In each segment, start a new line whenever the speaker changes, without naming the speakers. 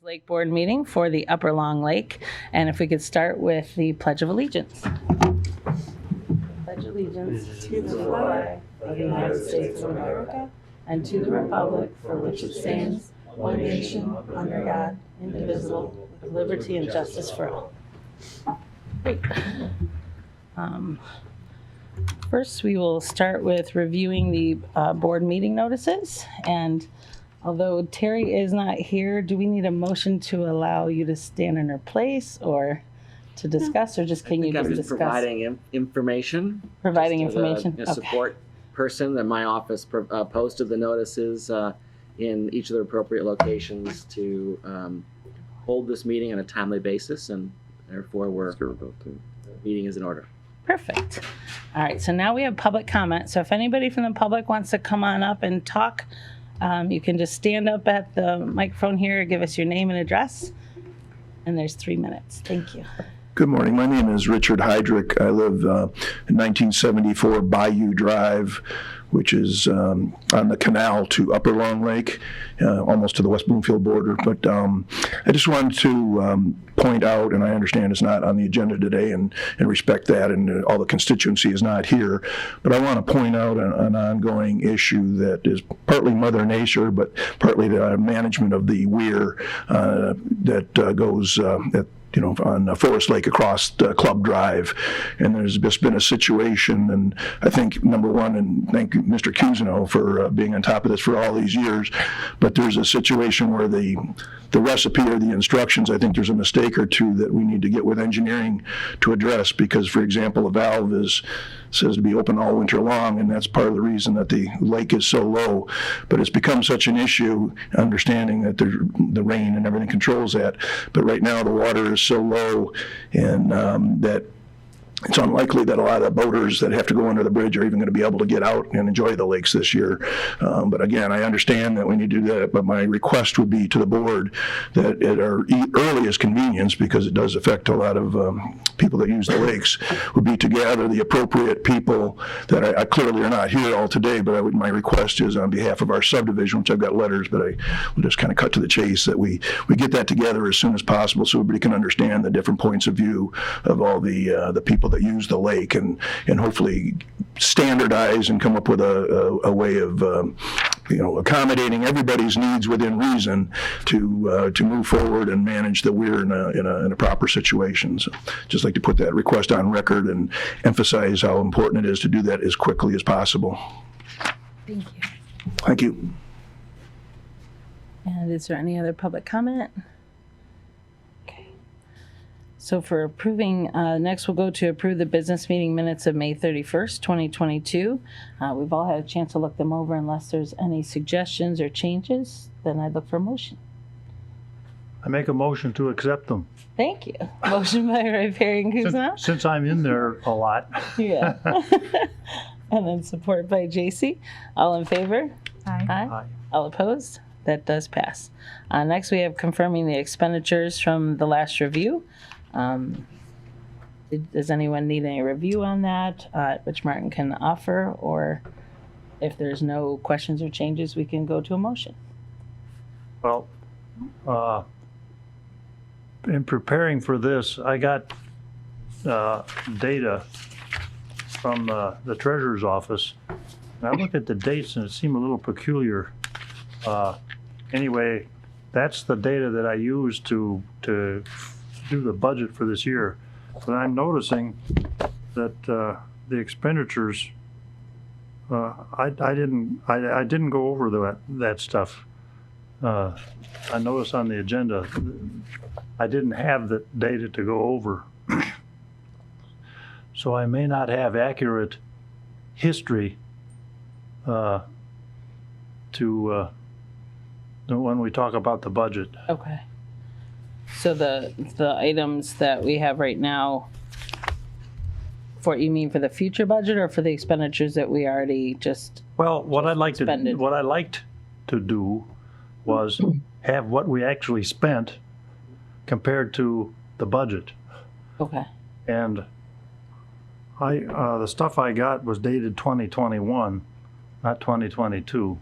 Lake Board meeting for the Upper Long Lake. And if we could start with the Pledge of Allegiance. Pledge allegiance to the flag of the United States of America and to the republic for which it stands, one nation, under God, indivisible, with liberty and justice for all. Great. First, we will start with reviewing the board meeting notices. And although Terry is not here, do we need a motion to allow you to stand in her place or to discuss, or just can you just discuss?
Providing information.
Providing information.
A support person that my office posted the notices in each of the appropriate locations to hold this meeting on a timely basis, and therefore the meeting is in order.
Perfect. All right, so now we have public comment. So if anybody from the public wants to come on up and talk, you can just stand up at the microphone here, give us your name and address, and there's 3 minutes. Thank you.
Good morning. My name is Richard Heydrich. I live in 1974 Bayou Drive, which is on the canal to Upper Long Lake, almost to the West Bloomfield border. But I just wanted to point out, and I understand it's not on the agenda today, and respect that, and all the constituency is not here, but I want to point out an ongoing issue that is partly Mother Nature, but partly the management of the weir that goes on Forest Lake across Club Drive. And there's just been a situation, and I think, number one, and thank you, Mr. Cusino, for being on top of this for all these years, but there's a situation where the recipe or the instructions, I think there's a mistake or two that we need to get with engineering to address, because, for example, a valve says to be open all winter long, and that's part of the reason that the lake is so low. But it's become such an issue, understanding that the rain and everything controls that. But right now the water is so low, and that it's unlikely that a lot of boaters that have to go under the bridge are even going to be able to get out and enjoy the lakes this year. But again, I understand that we need to do that, but my request would be to the board that at our earliest convenience, because it does affect a lot of people that use the lakes, would be to gather the appropriate people that I clearly are not here all today, but my request is on behalf of our subdivision, which I've got letters, but I will just kind of cut to the chase, that we get that together as soon as possible so everybody can understand the different points of view of all the people that use the lake, and hopefully standardize and come up with a way of accommodating everybody's needs within reason to move forward and manage the weir in a proper situation. So just like to put that request on record and emphasize how important it is to do that as quickly as possible.
Thank you.
Thank you.
And is there any other public comment? So for approving, next we'll go to approve the business meeting minutes of May 31st, 2022. We've all had a chance to look them over. Unless there's any suggestions or changes, then I'd look for a motion.
I make a motion to accept them.
Thank you. Motion by Riparian Kuzma.
Since I'm in there a lot.
Yeah. And then support by JC. All in favor?
Aye.
Aye.
All opposed? That does pass. Next we have confirming the expenditures from the last review. Does anyone need any review on that, which Martin can offer, or if there's no questions or changes, we can go to a motion?
Well, in preparing for this, I got data from the treasurer's office, and I looked at the dates and it seemed a little peculiar. Anyway, that's the data that I used to do the budget for this year. But I'm noticing that the expenditures, I didn't go over that stuff. I noticed on the agenda I didn't have the data to go over. So I may not have accurate history when we talk about the budget.
Okay. So the items that we have right now, you mean for the future budget or for the expenditures that we already just
what I'd like
expended?
What I liked to do was have what we actually spent compared to the budget.
Okay.
And the stuff I got was dated 2021, not 2022.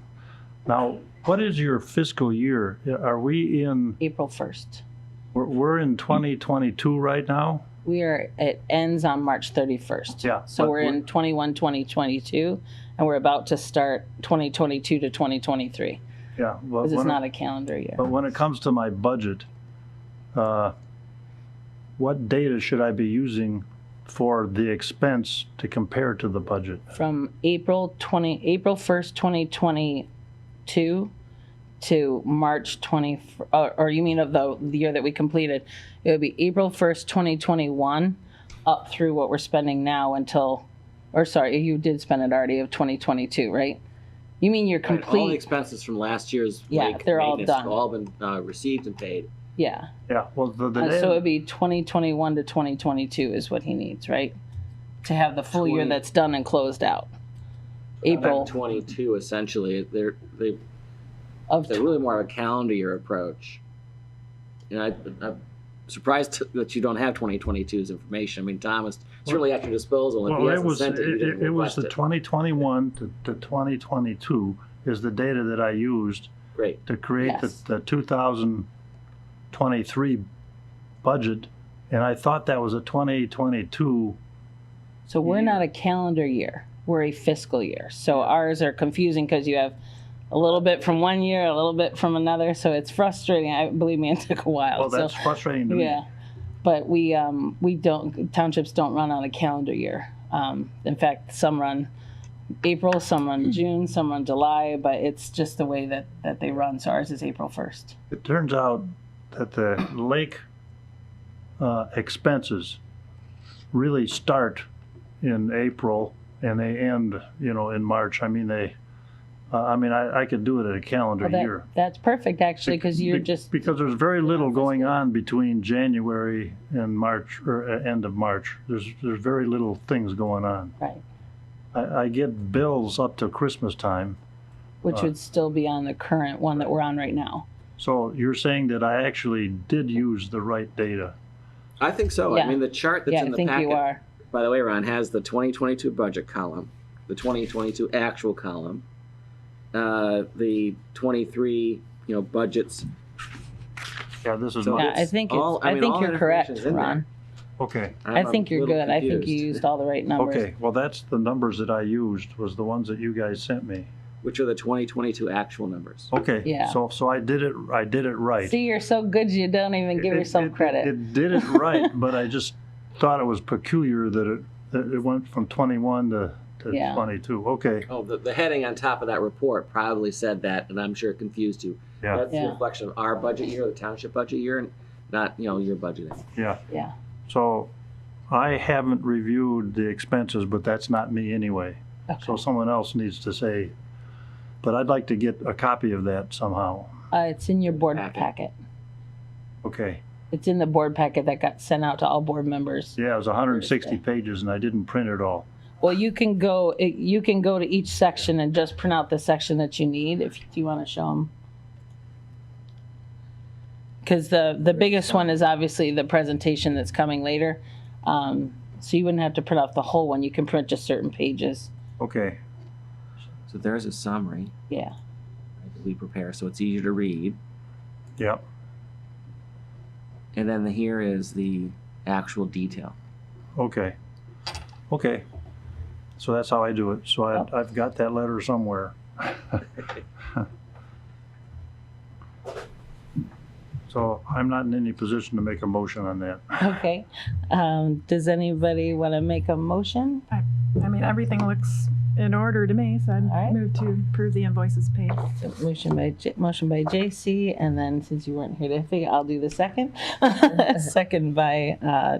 Now, what is your fiscal year? Are we in,
April 1st.
we're in 2022 right now?
It ends on March 31st.
Yeah,
So
but
we're in 2022, and we're about to start 2022 to 2023,
Yeah. But
because it's
when
not
it,
a calendar year.
but when it comes to my budget, what data should I be using for the expense to compare to the budget?
From April 1st, 2022 to March 20, or you mean of the year that we completed? It would be April 1st, 2021, up through what we're spending now until, or sorry, you did spend it already of 2022, right? You mean your
All the
complete,
expenses from last year's
Yeah,
lake
they're all
maintenance have
done.
all been received and paid.
yeah.
Yeah, well, the
So it
data,
would be 2021 to 2022 is what he needs, right? To have the full year
20
that's done and closed out. April
22, essentially, they're
of,
really more of a calendar year approach. And I'm surprised that you don't have 2022's information. I mean, Tom is certainly at your disposal. If he
well, it
hasn't
was,
sent it, you didn't
it was
request
the
it.
2021 to 2022 is the data that I used
Great.
to create
Yes.
the 2023 budget, and I thought that was a 2022.
so we're not a calendar year, we're a fiscal year. So ours are confusing because you have a little bit from one year, a little bit from another, so it's frustrating. Believe me, it took a while.
Well, that's
So,
frustrating to me.
yeah. But we don't, townships don't run on a calendar year. In fact, some run April, some run June, some run July, but it's just the way that they run. So ours is April 1st.
It turns out that the lake expenses really start in April and they end, in March. I mean, I could do it at a calendar
Well,
year.
that's perfect, actually, because you're just,
Because there's very little going on between January and March, or end of March. There's very little things going on.
right,
I get bills up to Christmas time.
which would still be on the current one that we're on right now.
So you're saying that I actually did use the right data?
I think so.
Yeah.
I mean, the chart that's
Yeah,
in
I
the
think
packet,
you are.
by the way, Ron, has the 2022 budget column, the 2022 actual column, the 23, budgets.
Yeah, this is
So
my,
Yeah, I think
all- I mean, all
you're
that
correct,
information's in there.
Ron.
okay.
I think you're good. I think you used all the right numbers.
Okay, well, that's the numbers that I used, was the ones that you guys sent me.
Which are the 2022 actual numbers.
Okay,
Yeah.
so I did it right.
See, you're so good you don't even give yourself credit.
It did it right, but I just thought it was peculiar that it went from 21 to
Yeah.
22. Okay,
Oh, the heading on top of that report probably said that, and I'm sure it confused you.
yeah,
That's
Yeah.
a reflection of our budget year, the township budget year, and not, your budgeting.
yeah.
Yeah.
So I haven't reviewed the expenses, but that's not me anyway. So
Okay.
someone else needs to say, but I'd like to get a copy of that somehow.
It's in your board
Packet.
packet.
Okay.
It's in the board packet that got sent out to all board members.
Yeah, it was 160
Thursday.
pages and I didn't print it all.
Well, you can go to each section and just print out the section that you need if you want to show them. Because the biggest one is obviously the presentation that's coming later. So you wouldn't have to print out the whole one. You can print just certain pages.
Okay,
So there's a summary
Yeah.
that we prepare, so it's easier to read.
yeah,
And then here is the actual detail.
okay. Okay. So that's how I do it. So I've got that letter somewhere. So I'm not in any position to make a motion on that.
Okay. Does anybody want to make a motion?
I mean, everything looks in order to me, so I'd
right.
move to approve the invoices paid.
Motion by JC, and then since you weren't here to figure, I'll do the second. Second by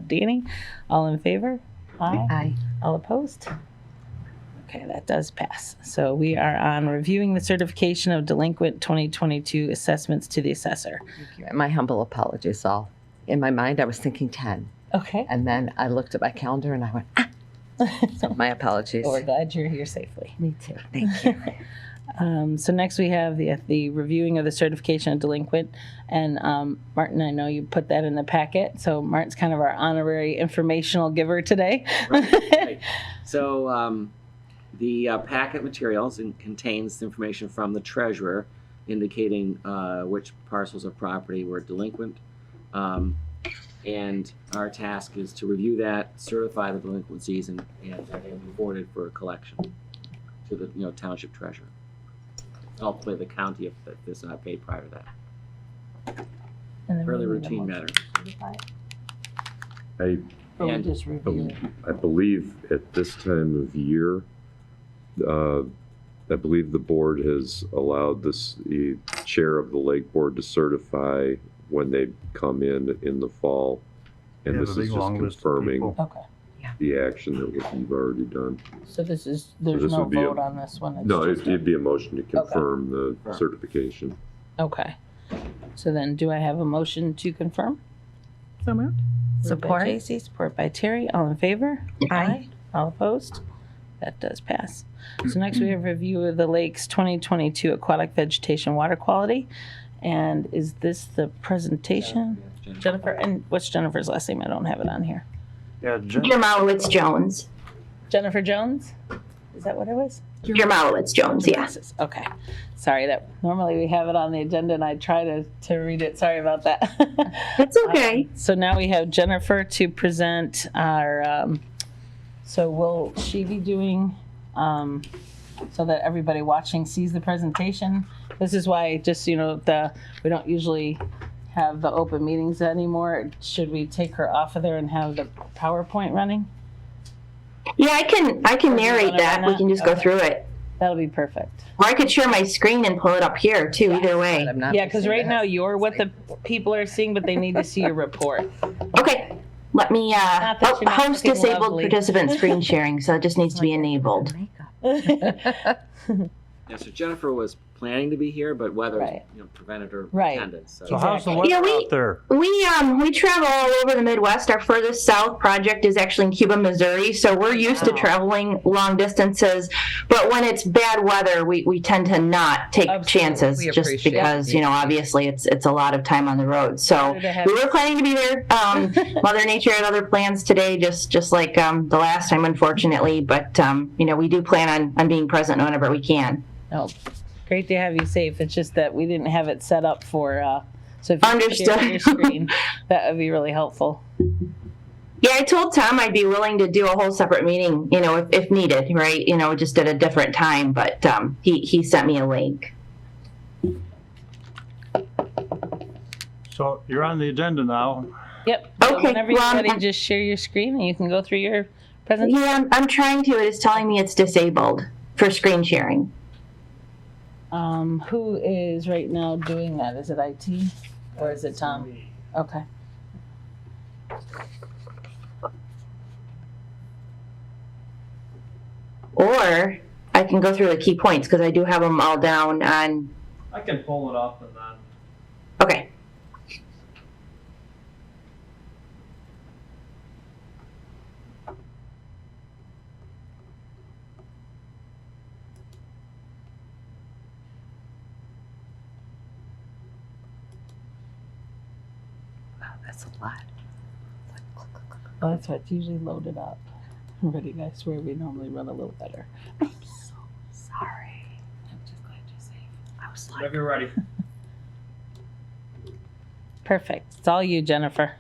Danny. All in favor? Aye.
Aye.
All opposed? Okay, that does pass. So we are on reviewing the certification of delinquent 2022 assessments to the assessor.
My humble apologies, all. In my mind, I was thinking 10.
Okay.
And then I looked at my calendar and I went, ah! So my apologies.
Well, we're glad you're here safely.
Me too. Thank you.
So next we have the reviewing of the certification of delinquent. And Martin, I know you put that in the packet. So Martin's kind of our honorary informational giver today.
Right. So The packet materials contains information from the treasurer indicating which parcels of property were delinquent. And our task is to review that, certify the delinquencies, and report it for collection to the township treasurer. Ultimately, the county if this is not paid prior to that.
And then
Fairly
we need a
routine
motion
matter.
to certify it,
I,
or we
And-
just review it.
I believe at this time of year, I believe the board has allowed the chair of the lake board to certify when they come in the fall.
We
And
have
this
a
is
big
just
long list of
confirming
people.
Okay,
the action that you've already done.
so there's
this
no
would be a-
vote on this one? It's
No,
just
it'd be a motion to confirm the
Confirm.
certification.
Okay, so then do I have a motion to confirm?
So moved.
Moved by
Support.
Casey, support by Terry, all in favor?
Aye.
All opposed? That does pass. So next we have review of the lake's 2022 aquatic vegetation water quality. And is this the presentation? Jennifer, and what's Jennifer's last name? I don't have it on here.
Yeah,
Jermowitz Jones.
Jennifer Jones? Is that what it was?
Jermowitz Jones, yeah.
Okay. Sorry, that normally we have it on the agenda and I try to read it. Sorry about that.
It's okay.
So now we have Jennifer to present our, so will she be doing, so that everybody watching sees the presentation? This is why, just, we don't usually have the open meetings anymore. Should we take her off of there and have the PowerPoint running?
Yeah, I can
Or do you
narrate
wanna
that.
run
We
that?
can just go
Okay.
through it.
That'll be perfect.
Or I could share my screen and pull it up here too, either way.
Yeah, because right now you're what the people are seeing, but they need to see your report.
Okay, let me,
Not that you're not
host
looking
disabled
lovely.
participant screen sharing, so it just needs to be enabled.
Yeah, so Jennifer was planning to be here, but weather
Right.
prevented her
Right.
attendance.
So how's the
Exactly.
weather
Yeah,
out there?
We travel all over the Midwest. Our furthest south project is actually in Cuba, Missouri, so we're used to
Wow.
traveling long distances. But when it's bad weather, we tend to not take
Absolutely.
chances,
We
just
appreciate
because obviously it's a lot of time on the road. So
Better to have-
we were planning to be there. Mother Nature had other plans today, just like the last time, unfortunately. But we do plan on being present whenever we can.
No, great to have you safe. It's just that we didn't have it set up for, so if you could share
Understood.
your screen, that would be really helpful.
Yeah, I told Tom I'd be willing to do a whole separate meeting, if needed, right? Just at a different time, but he sent me a link.
So you're on the agenda now.
Yep. So
Okay,
whenever you're
well,
ready,
I'm-
just share your screen and you can go through your presentation.
Yeah, I'm trying to. It is telling me it's disabled for screen sharing.
Who is right now doing that? Is it IT or is it Tom? Okay.
Or I can go through the key points because I do have them all down on.
I can pull it up and then.
Okay.
Wow, that's a lot.
Well, that's why it's usually loaded up. Ready, I swear we normally run a little better.
I'm so sorry.
I'm just glad you're safe.
I was like,
Whenever you're ready.
Perfect. It's all you, Jennifer.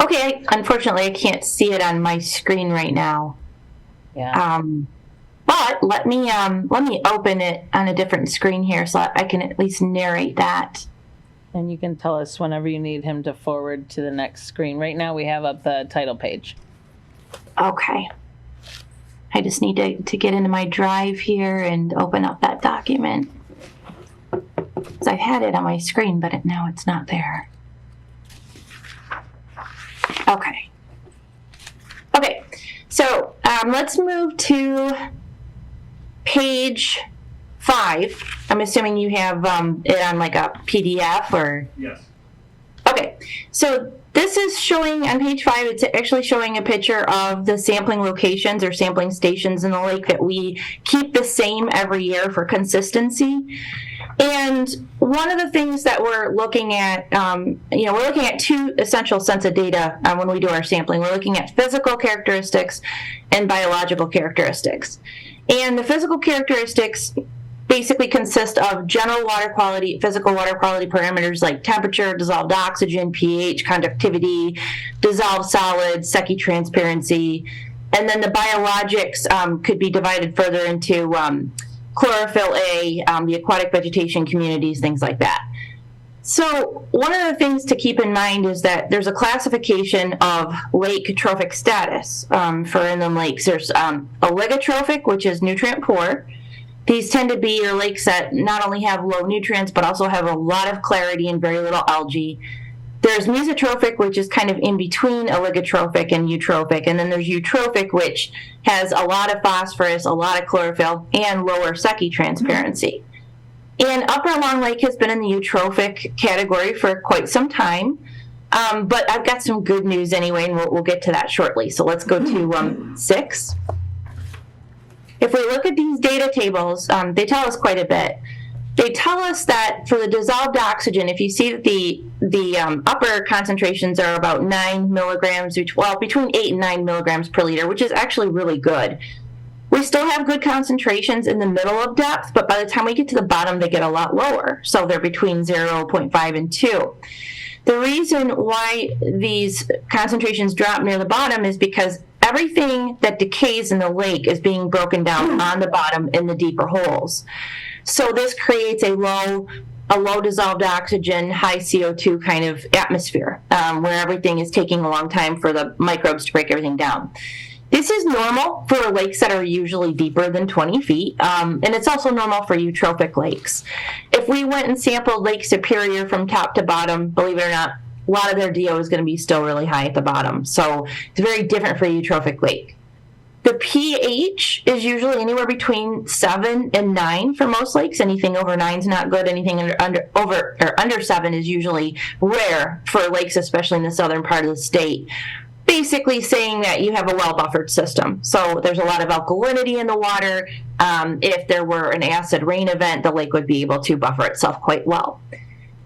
Okay. Unfortunately, I can't see it on my screen right now.
Yeah.
But let me open it on a different screen here so I can at least narrate that.
And you can tell us whenever you need him to forward to the next screen. Right now we have up the title page.
Okay. I just need to get into my drive here and open up that document. 'Cause I've had it on my screen, but now it's not there. Okay. Okay. So let's move to page 5. I'm assuming you have it on like a PDF or.
Yes.
Okay, so this is showing on page 5, it's actually showing a picture of the sampling locations or sampling stations in the lake that we keep the same every year for consistency. And one of the things that we're looking at, we're looking at 2 essential sets of data when we do our sampling. We're looking at physical characteristics and biological characteristics. And the physical characteristics basically consist of general water quality, physical water quality parameters like temperature, dissolved oxygen, pH, conductivity, dissolved solids, Secchi transparency. And then the biologics could be divided further into chlorophyll A, the aquatic vegetation communities, things like that. So one of the things to keep in mind is that there's a classification of lake trophic status for inland lakes. There's oligotrophic, which is nutrient poor. These tend to be your lakes that not only have low nutrients, but also have a lot of clarity and very little algae. There's mesotrophic, which is kind of in between oligotrophic and eutrophic. And then there's eutrophic, which has a lot of phosphorus, a lot of chlorophyll, and lower Secchi transparency. And Upper Long Lake has been in the eutrophic category for quite some time. But I've got some good news anyway, and we'll get to that shortly. So let's go to 6. If we look at these data tables, they tell us quite a bit. They tell us that for the dissolved oxygen, if you see that the upper concentrations are about 9 milligrams, between 8 and 9 milligrams per liter, which is actually really good. We still have good concentrations in the middle of depth, but by the time we get to the bottom, they get a lot lower. So they're between 0.5 and 2. The reason why these concentrations drop near the bottom is because everything that decays in the lake is being broken down on the bottom in the deeper holes. So this creates a low dissolved oxygen, high CO2 kind of atmosphere where everything is taking a long time for the microbes to break everything down. This is normal for lakes that are usually deeper than 20 feet, and it's also normal for eutrophic lakes. If we went and sampled Lake Superior from top to bottom, believe it or not, a lot of their DO is going to be still really high at the bottom. So it's very different for a eutrophic lake. The pH is usually anywhere between 7 and 9 for most lakes. Anything over 9 is not good. Anything under 7 is usually rare for lakes, especially in the southern part of the state. Basically saying that you have a well-buffered system. So there's a lot of alkalinity in the water. If there were an acid rain event, the lake would be able to buffer itself quite well.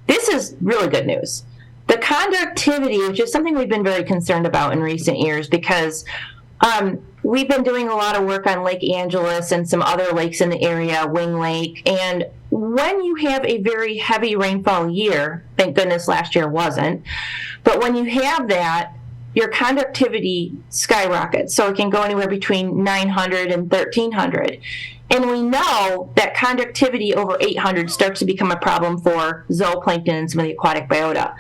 This is really good news. The conductivity, which is something we've been very concerned about in recent years because we've been doing a lot of work on Lake Angeles and some other lakes in the area, Wing Lake, and when you have a very heavy rainfall year, thank goodness last year wasn't, but when you have that, your conductivity skyrockets. So it can go anywhere between 900 and 1300. And we know that conductivity over 800 starts to become a problem for zooplankton and some of the aquatic biota.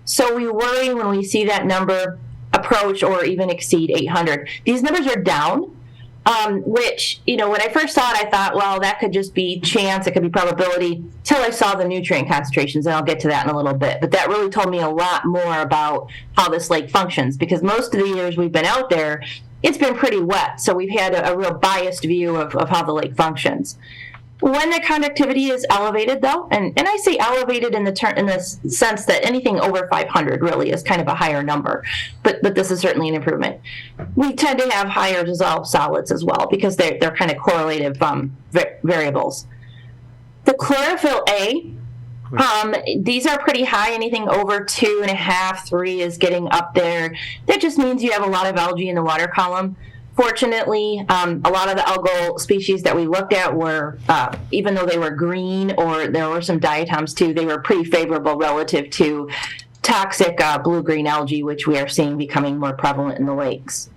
So we worry when we see that number approach or even exceed 800. These numbers are down, which, when I first saw it, I thought, well, that could just be chance, it could be probability, till I saw the nutrient concentrations, and I'll get to that in a little bit. But that really told me a lot more about how this lake functions, because most of the years we've been out there, it's been pretty wet, so we've had a real biased view of how the lake functions. When the conductivity is elevated, though, and I say elevated in the sense that anything over 500 really is kind of a higher number, but this is certainly an improvement. We tend to have higher dissolved solids as well because they're kind of correlative variables. The chlorophyll A, these are pretty high. Anything over 2.5, 3 is getting up there. That just means you have a lot of algae in the water column. Fortunately, a lot of the algal species that we looked at were, even though they were green or there were some diatoms too, they were pretty favorable relative to toxic blue-green algae, which we are seeing becoming more prevalent in the lakes.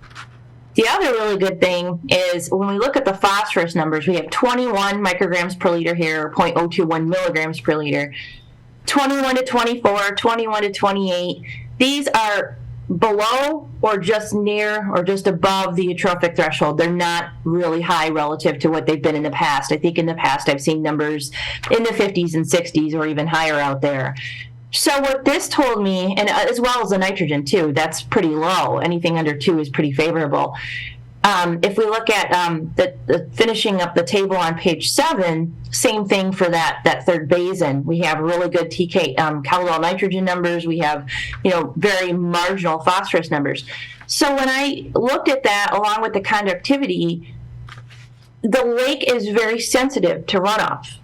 The other really good thing is when we look at the phosphorus numbers, we have 21 micrograms per liter here, 0.021 milligrams per liter, 21 to 24, 21 to 28. These are below or just near or just above the eutrophic threshold. They're not really high relative to what they've been in the past. I think in the past I've seen numbers in the 50s and 60s or even higher out there. So what this told me, and as well as the nitrogen too, that's pretty low. Anything under 2 is pretty favorable. If we look at the finishing up the table on page 7, same thing for that third basin. We have really good TK Caldwell nitrogen numbers. We have very marginal phosphorus numbers. So when I looked at that along with the conductivity, the lake is very sensitive to runoff.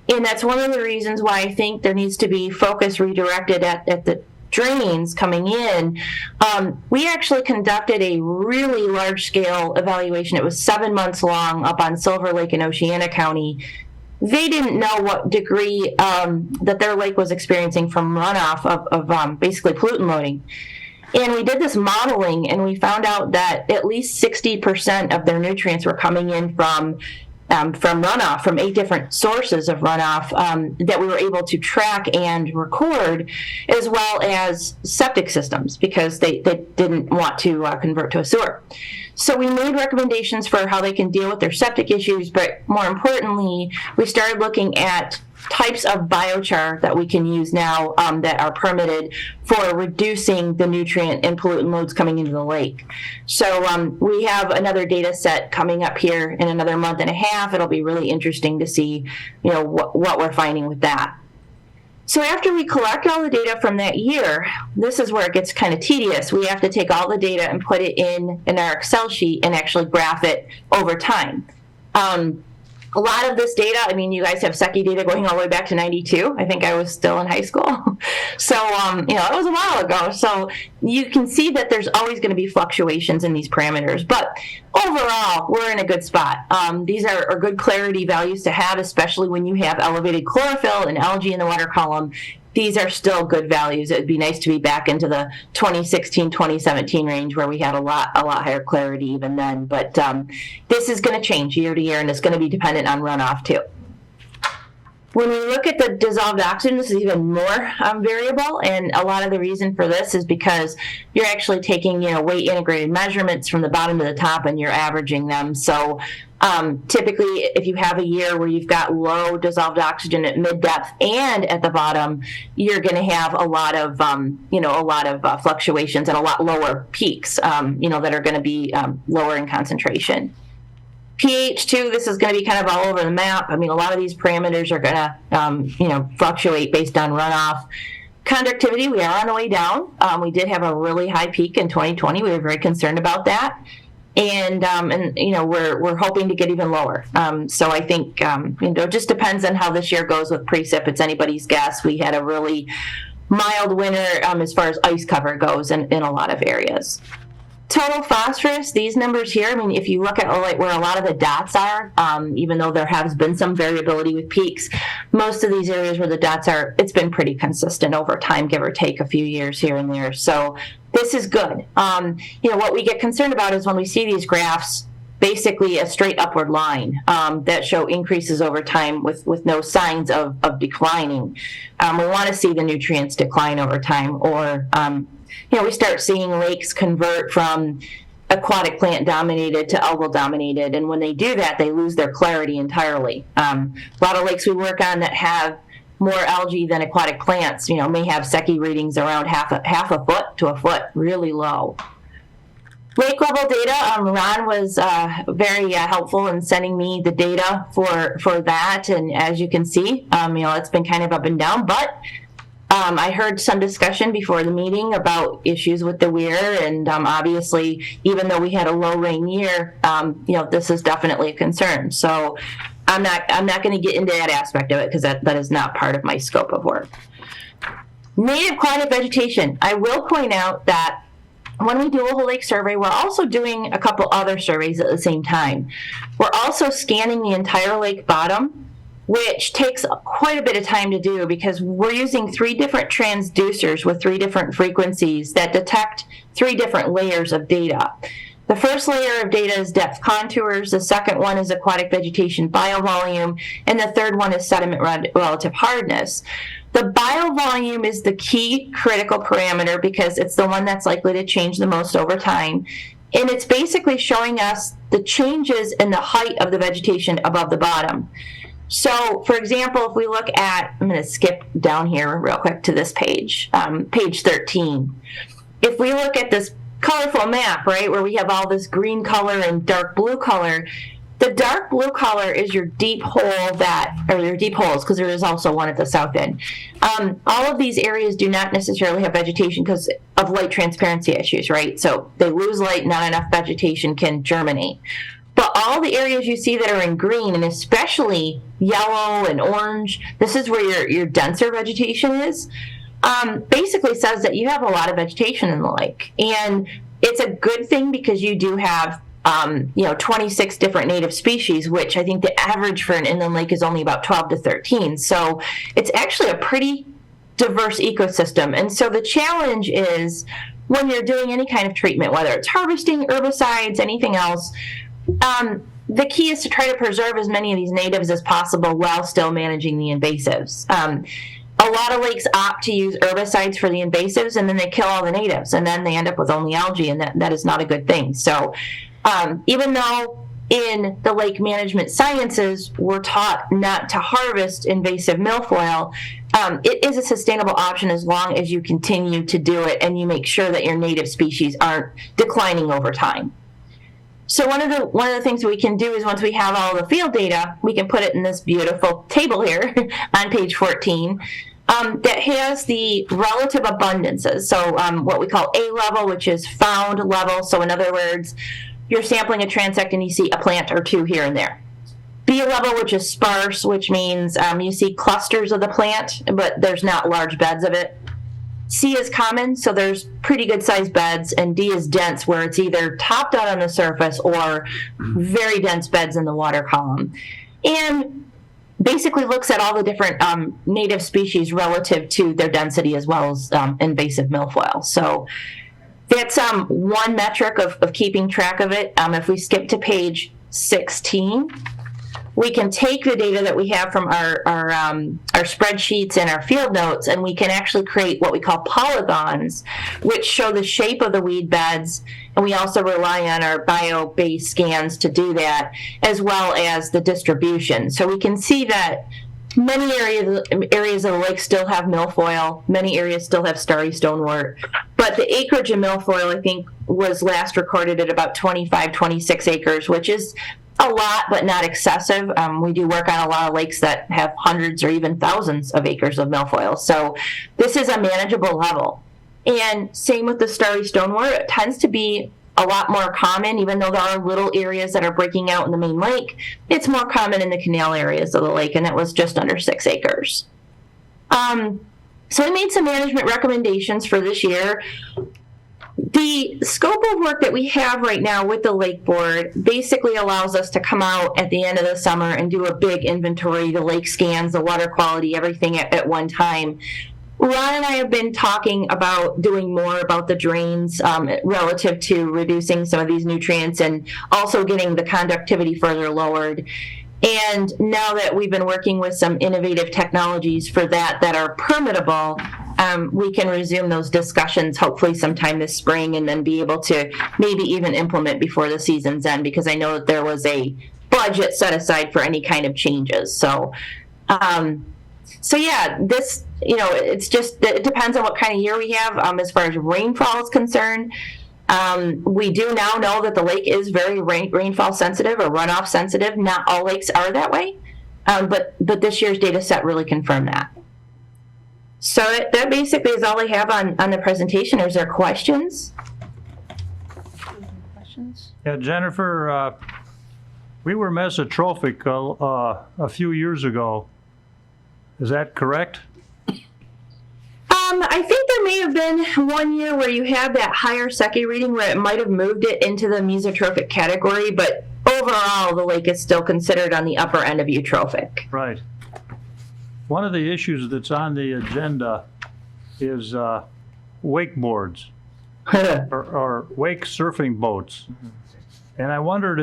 And that's one of the reasons why I think there needs to be focus redirected at the drains coming in, we actually conducted a really large-scale evaluation. It was 7 months long up on Silver Lake in Oceana County. They didn't know what degree that their lake was experiencing from runoff of basically pollutant loading. And we did this modeling, and we found out that at least 60% of their nutrients were coming in from runoff, from 8 different sources of runoff that we were able to track and record, as well as septic systems, because they didn't want to convert to a sewer. So we made recommendations for how they can deal with their septic issues, but more importantly, we started looking at types of biochar that we can use now that are permitted for reducing the nutrient and pollutant loads coming into the lake. So we have another data set coming up here in another month and a half. It'll be really interesting to see, what we're finding with that. So after we collect all the data from that year, this is where it gets kind of tedious. We have to take all the data and put it in our Excel sheet and actually graph it over time. A lot of this data, you guys have SECI data going all the way back to 92. I think I was still in high school. So, it was a while ago. So you can see that there's always going to be fluctuations in these parameters. But overall, we're in a good spot. These are good clarity values to have, especially when you have elevated chlorophyll and algae in the water column. These are still good values. It would be nice to be back into the 2016, 2017 range where we had a lot higher clarity even then. But this is going to change year to year, and it's going to be dependent on runoff too. When we look at the dissolved oxygen, this is even more variable, and a lot of the reason for this is because you're actually taking weight integrated measurements from the bottom to the top, and you're averaging them. So typically, if you have a year where you've got low dissolved oxygen at mid depth and at the bottom, you're going to have a lot of fluctuations and a lot lower peaks, that are going to be lower in concentration. pH too, this is going to be kind of all over the map. A lot of these parameters are going to, fluctuate based on runoff. Conductivity, we are on the way down. We did have a really high peak in 2020. We were very concerned about that. And we're hoping to get even lower. So I think, it just depends on how this year goes with precip. It's anybody's guess. We had a really mild winter as far as ice cover goes in a lot of areas. Total phosphorus, these numbers here, if you look at where a lot of the dots are, even though there has been some variability with peaks, most of these areas where the dots are, it's been pretty consistent over time, give or take a few years here and there. So this is good. What we get concerned about is when we see these graphs, basically a straight upward line that show increases over time with no signs of declining. We want to see the nutrients decline over time, or we start seeing lakes convert from aquatic plant dominated to algal dominated, and when they do that, they lose their clarity entirely. A lot of lakes we work on that have more algae than aquatic plants, may have SECI readings around half a foot to a foot, really low. Lake level data, Ron was very helpful in sending me the data for that, and as you can see, it's been kind of up and down, but I heard some discussion before the meeting about issues with the weir, and obviously, even though we had a low rain year, this is definitely a concern. So I'm not going to get into that aspect of it because that is not part of my scope of work. Native climate vegetation. I will point out that when we do a whole lake survey, we're also doing a couple other surveys at the same time. We're also scanning the entire lake bottom, which takes quite a bit of time to do because we're using 3 different transducers with 3 different frequencies that detect 3 different layers of data. The first layer of data is depth contours, the second one is aquatic vegetation biovolume, and the third one is sediment relative hardness. The biovolume is the key critical parameter because it's the one that's likely to change the most over time. And it's basically showing us the changes in the height of the vegetation above the bottom. So, for example, if we look at, I'm going to skip down here real quick to this page, page 13. If we look at this colorful map, right, where we have all this green color and dark blue color, the dark blue color is your deep hole or your deep holes, because there is also one at the south end. All of these areas do not necessarily have vegetation because of light transparency issues, right? So they lose light, not enough vegetation can germinate. But all the areas you see that are in green, and especially yellow and orange, this is where your denser vegetation is. basically says that you have a lot of vegetation in the lake. And it's a good thing because you do have 26 different native species, which I think the average for an inland lake is only about 12 to 13. So it's actually a pretty diverse ecosystem. And so the challenge is when you're doing any kind of treatment, whether it's harvesting, herbicides, anything else, the key is to try to preserve as many of these natives as possible while still managing the invasives. A lot of lakes opt to use herbicides for the invasives, and then they kill all the natives, and then they end up with only algae, and that is not a good thing. So even though in the lake management sciences we're taught not to harvest invasive milfoil, it is a sustainable option as long as you continue to do it and you make sure that your native species aren't declining over time. So one of the things we can do is once we have all the field data, we can put it in this beautiful table here on page 14 that has the relative abundances. So what we call A level, which is found level. So in other words, you're sampling a transect and you see a plant or two here and there. B level, which is sparse, which means you see clusters of the plant, but there's not large beds of it. C is common, so there's pretty good sized beds, and D is dense, where it's either topped out on the surface or very dense beds in the water column. And basically looks at all the different native species relative to their density as well as invasive milfoil. So that's one metric of keeping track of it. If we skip to page 16, we can take the data that we have from our spreadsheets and our field notes, and we can actually create what we call polygons, which show the shape of the weed beds. And we also rely on our bio-based scans to do that, as well as the distribution. So we can see that many areas of the lake still have milfoil, many areas still have starry stonewort, but the acreage of milfoil, I think, was last recorded at about 25, 26 acres, which is a lot, but not excessive. We do work on a lot of lakes that have hundreds or even thousands of acres of milfoil. So this is a manageable level. And same with the starry stonewort. It tends to be a lot more common, even though there are little areas that are breaking out in the main lake. It's more common in the canal areas of the lake, and it was just under 6 acres. So we made some management recommendations for this year. The scope of work that we have right now with the Lake Board basically allows us to come out at the end of the summer and do a big inventory, the lake scans, the water quality, everything at one time. Ron and I have been talking about doing more about the drains relative to reducing some of these nutrients and also getting the conductivity further lowered. And now that we've been working with some innovative technologies for that are permittable, we can resume those discussions hopefully sometime this spring and then be able to maybe even implement before the season's end, because I know that there was a budget set aside for any kind of changes. So yeah, this, it's just, it depends on what kind of year we have as far as rainfall is concerned. We do now know that the lake is very rainfall sensitive or runoff sensitive. Not all lakes are that way, but this year's data set really confirmed that. So that basically is all I have on the presentation. Is there questions?
Yeah, Jennifer, we were mesotrophic a few years ago. Is that correct?
I think there may have been one year where you had that higher Secchi reading where it might have moved it into the mesotrophic category, but overall the lake is still considered on the upper end of eutrophic.
Right. One of the issues that's on the agenda is wakeboards or wake surfing boats. And I wondered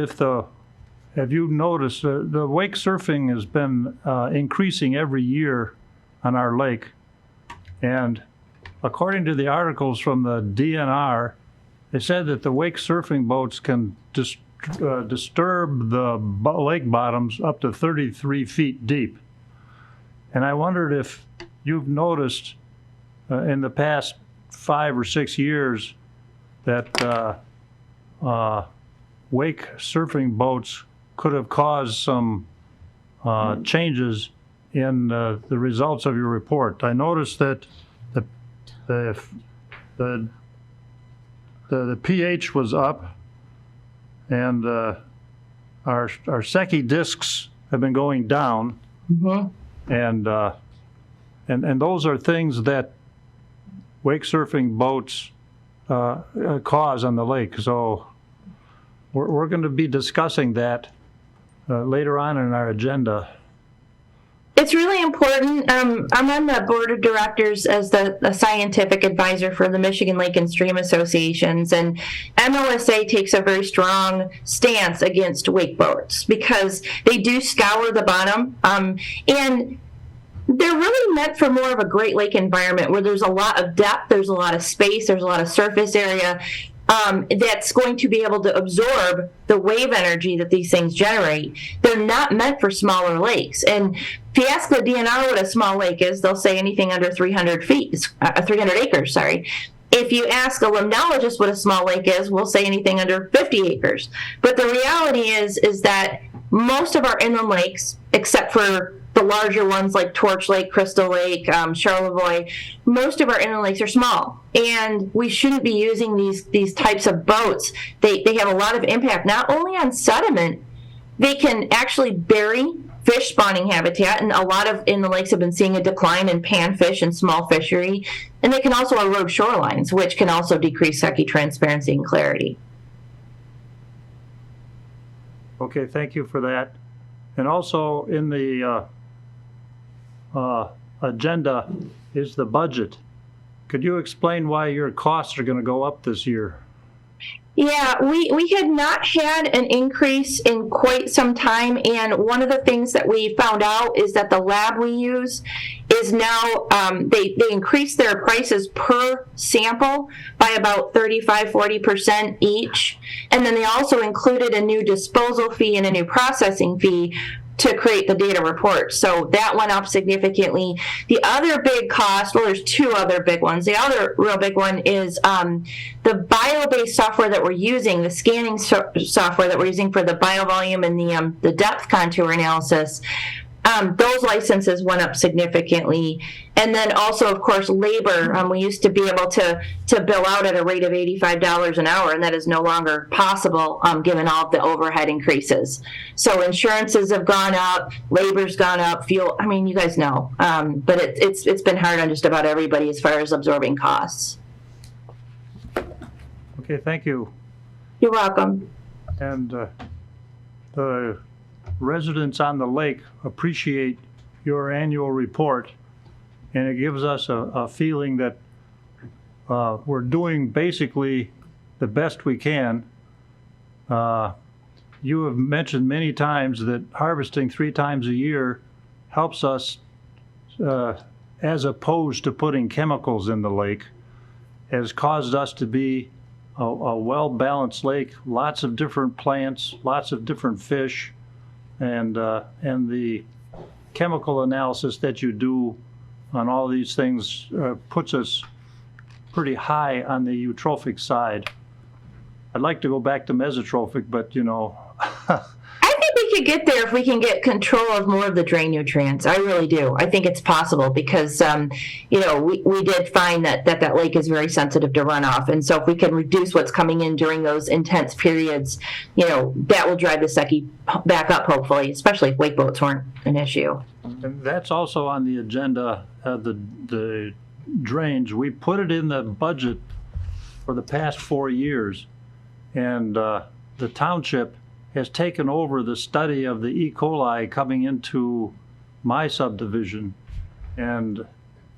have you noticed the wake surfing has been increasing every year on our lake. And according to the articles from the DNR, they said that the wake surfing boats can disturb the lake bottoms up to 33 feet deep. And I wondered if you've noticed in the past 5 or 6 years that wake surfing boats could have caused some changes in the results of your report. I noticed that the pH was up, and our Secchi discs have been going down, and those are things that wake surfing boats cause on the lake. So we're going to be discussing that later on in our agenda.
It's really important. I'm on the board of directors as the scientific advisor for the Michigan Lake and Stream Associations, and MLSA takes a very strong stance against wake boats because they do scour the bottom, and they're really meant for more of a Great Lake environment where there's a lot of depth, there's a lot of space, there's a lot of surface area. That's going to be able to absorb the wave energy that these things generate. They're not meant for smaller lakes. And if you ask the DNR what a small lake is, they'll say anything under 300 acres, sorry. If you ask a limnologist what a small lake is, we'll say anything under 50 acres. But the reality is that most of our inland lakes, except for the larger ones like Torch Lake, Crystal Lake, Charlevoix, most of our inland lakes are small. And we shouldn't be using these types of boats. They have a lot of impact, not only on sediment, they can actually bury fish spawning habitat, and a lot of inland lakes have been seeing a decline in panfish and small fishery. And they can also erode shorelines, which can also decrease Secchi transparency and clarity.
Okay, thank you for that. And also in the agenda is the budget. Could you explain why your costs are going to go up this year?
Yeah, we had not had an increase in quite some time, and one of the things that we found out is that the lab we use is now, they increased their prices per sample by about 35–40% each, and then they also included a new disposal fee and a new processing fee to create the data report. So that went up significantly. The other big cost, well, there's two other big ones. The other real big one is the bio-based software that we're using, the scanning software that we're using for the biovolume and the depth contour analysis. Those licenses went up significantly. And then also, of course, labor. We used to be able to bill out at a rate of $85 an hour, and that is no longer possible given all of the overhead increases. So insurances have gone up, labor's gone up, fuel, I mean, you guys know. But it's been hard on just about everybody as far as absorbing costs.
Okay, thank you.
You're welcome.
And the residents on the lake appreciate your annual report, and it gives us a feeling that we're doing basically the best we can. You have mentioned many times that harvesting 3 times a year helps us, as opposed to putting chemicals in the lake, has caused us to be a well-balanced lake, lots of different plants, lots of different fish, and the chemical analysis that you do on all these things puts us pretty high on the eutrophic side. I'd like to go back to mesotrophic, but you know.
I think we could get there if we can get control of more of the drain nutrients. I really do. I think it's possible because, we did find that lake is very sensitive to runoff. And so if we can reduce what's coming in during those intense periods, that will drive the Secchi back up, hopefully, especially if wake boats weren't an issue.
And that's also on the agenda, the drains. We put it in the budget for the past 4 years. And the township has taken over the study of the E. coli coming into my subdivision. And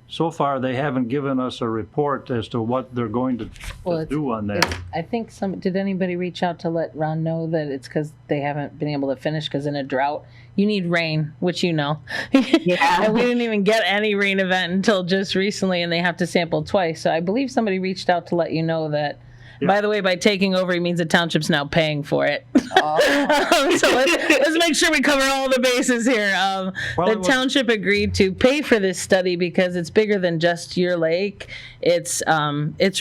so far, they haven't given us a report as to what they're going to do on that.
I think did anybody reach out to let Ron know that it's because they haven't been able to finish because in a drought, you need rain, which you know.
Yeah.
And we didn't even get any rain event until just recently, and they have to sample twice. So I believe somebody reached out to let you know that. Yeah. By the way, by taking over, it means the township's now paying for it. Oh. So let's make sure we cover all the bases here. The township agreed to pay for this study because it's bigger than just your lake. It's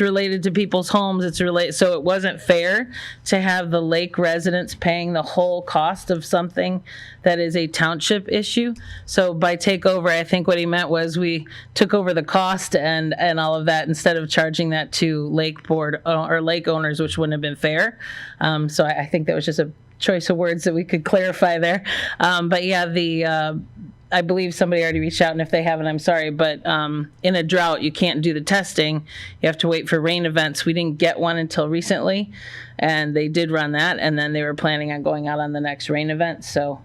related to people's homes. So it wasn't fair to have the lake residents paying the whole cost of something that is a township issue. So by takeover, I think what he meant was we took over the cost and all of that instead of charging that to lake board or lake owners, which wouldn't have been fair. So I think that was just a choice of words that we could clarify there. But yeah, I believe somebody already reached out, and if they haven't, I'm sorry, but in a drought, you can't do the testing. You have to wait for rain events. We didn't get one until recently, and they did run that, and then they were planning on going out on the next rain event. So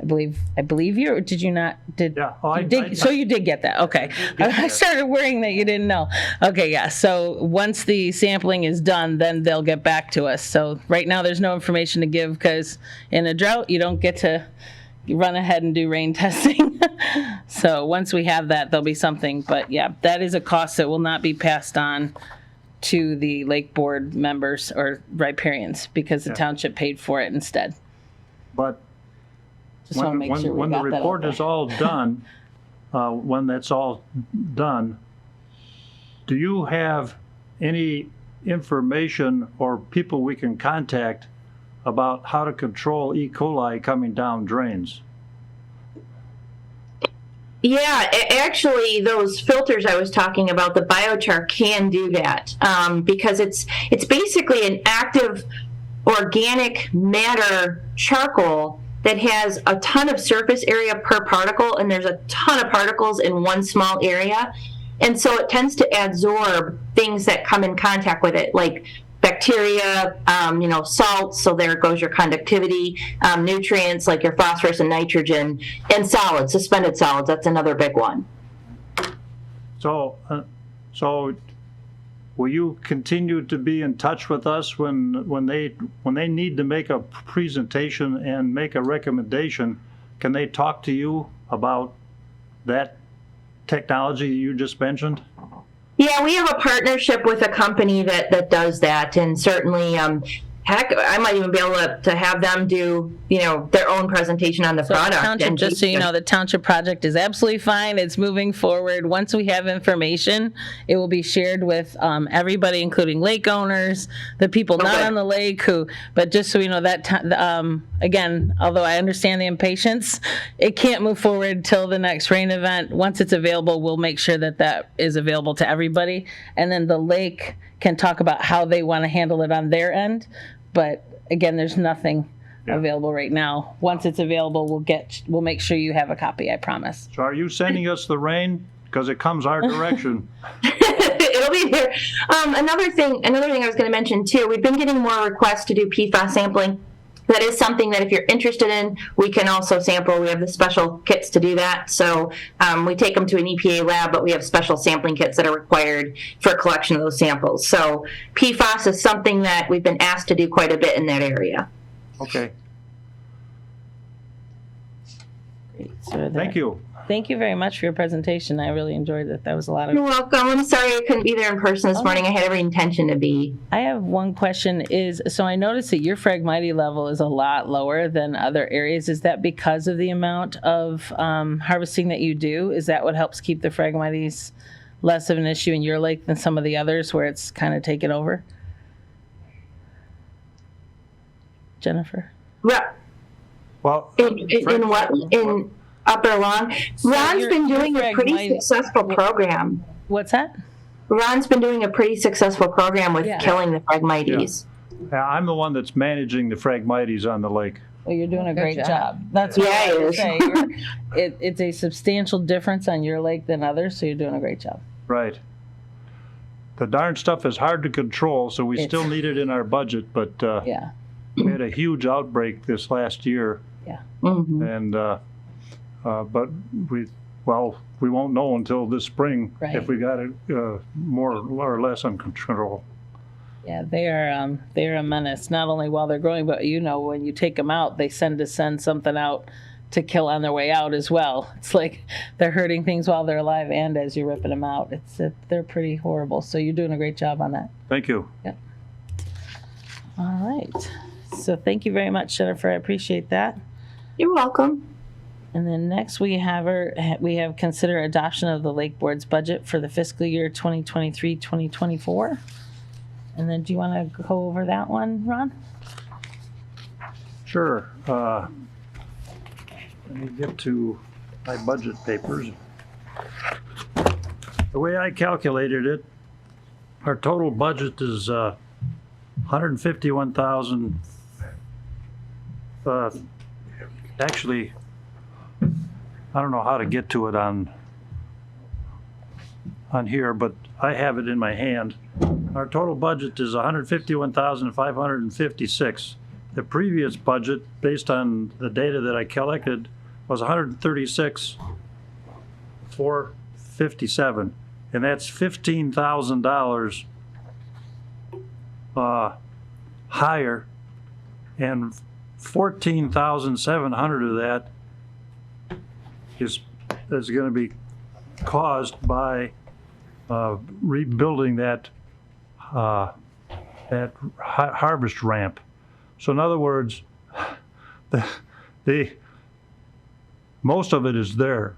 I believe you, or did you not?
Yeah. Oh,
So you did get that. Okay. I started worrying that you didn't know. Okay, yeah. So once the sampling is done, then they'll get back to us. So right now there's no information to give because in a drought, you don't get to run ahead and do rain testing. So once we have that, there'll be something. But yeah, that is a cost that will not be passed on to the Lake Board members or riparians because the township paid for it instead.
But
Just want to make sure we
when the
got that out
report
there.
is all done, when that's all done, do you have any information or people we can contact about how to control E. coli coming down drains?
Yeah, actually, those filters I was talking about, the biochar can do that because it's basically an active organic matter charcoal that has a ton of surface area per particle, and there's a ton of particles in one small area. And so it tends to adsorb things that come in contact with it, like bacteria, salts, so there goes your conductivity, nutrients like your phosphorus and nitrogen, and solids, suspended solids, that's another big one.
So will you continue to be in touch with us when they need to make a presentation and make a recommendation? Can they talk to you about that technology you just mentioned?
Yeah, we have a partnership with a company that does that, and certainly, heck, I might even be able to have them do, their own presentation on the
So
product.
Township, just so you know, the Township project is absolutely fine. It's moving forward. Once we have information, it will be shared with everybody, including lake owners, the people not on the lake but just so you know, that, again, although I understand the impatience, it can't move forward till the next rain event. Once it's available, we'll make sure that is available to everybody. And then the lake can talk about how they want to handle it on their end. But again, there's nothing available right now. Once it's available, we'll make sure you have a copy, I promise.
So are you sending us the rain? Because it comes our direction.
It'll be there. Another thing I was going to mention too, we've been getting more requests to do PFAS sampling. That is something that if you're interested in, we can also sample. We have the special kits to do that. So we take them to an EPA lab, but we have special sampling kits that are required for collection of those samples. So PFAS is something that we've been asked to do quite a bit in that area.
Okay,
Great. So
thank you.
Thank you very much for your presentation. I really enjoyed it. That was a lot of.
You're welcome. I'm sorry I couldn't be there in person this morning. I had every intention to be.
I have one question so I noticed that your Phragmite level is a lot lower than other areas. Is that because of the amount of harvesting that you do? Is that what helps keep the Phragmites less of an issue in your lake than some of the others where it's kind of taken over? Jennifer?
Well,
In what? In Upper Long? Ron's been doing a pretty
Phragmite-
successful program.
What's that?
Ron's been doing a pretty successful program with
Yeah.
killing the Phragmites.
I'm the one that's managing the Phragmites on the lake.
Well, you're doing a
Good
great
job.
job. That's what
Yeah,
I
it
would
is.
say. It's a substantial difference on your lake than others, so you're doing a great job.
Right. The darn stuff is hard to control, so we still need it in our budget, but
Yeah.
we had a huge outbreak this last year.
Mm-hmm.
And, but we won't know until this spring
Right.
if we got it more or less under control.
Yeah, they are a menace, not only while they're growing, but when you take them out, they send something out to kill on their way out as well. It's like they're hurting things while they're alive and as you're ripping them out. They're pretty horrible. So you're doing a great job on that.
Thank you.
All right. So thank you very much, Jennifer. I appreciate that.
You're welcome.
And then next we have consider adoption of the Lake Board's budget for the fiscal year 2023-2024. And then do you want to go over that one, Ron?
Sure. Let me get to my budget papers. The way I calculated it, our total budget is $151,000. Actually, I don't know how to get to it on here, but I have it in my hand. Our total budget is $151,556. The previous budget, based on the data that I collected, was $136,457, and that's $15,000 higher, and 14,700 of that is going to be caused by rebuilding that harvest ramp. So in other words, the most of it is there,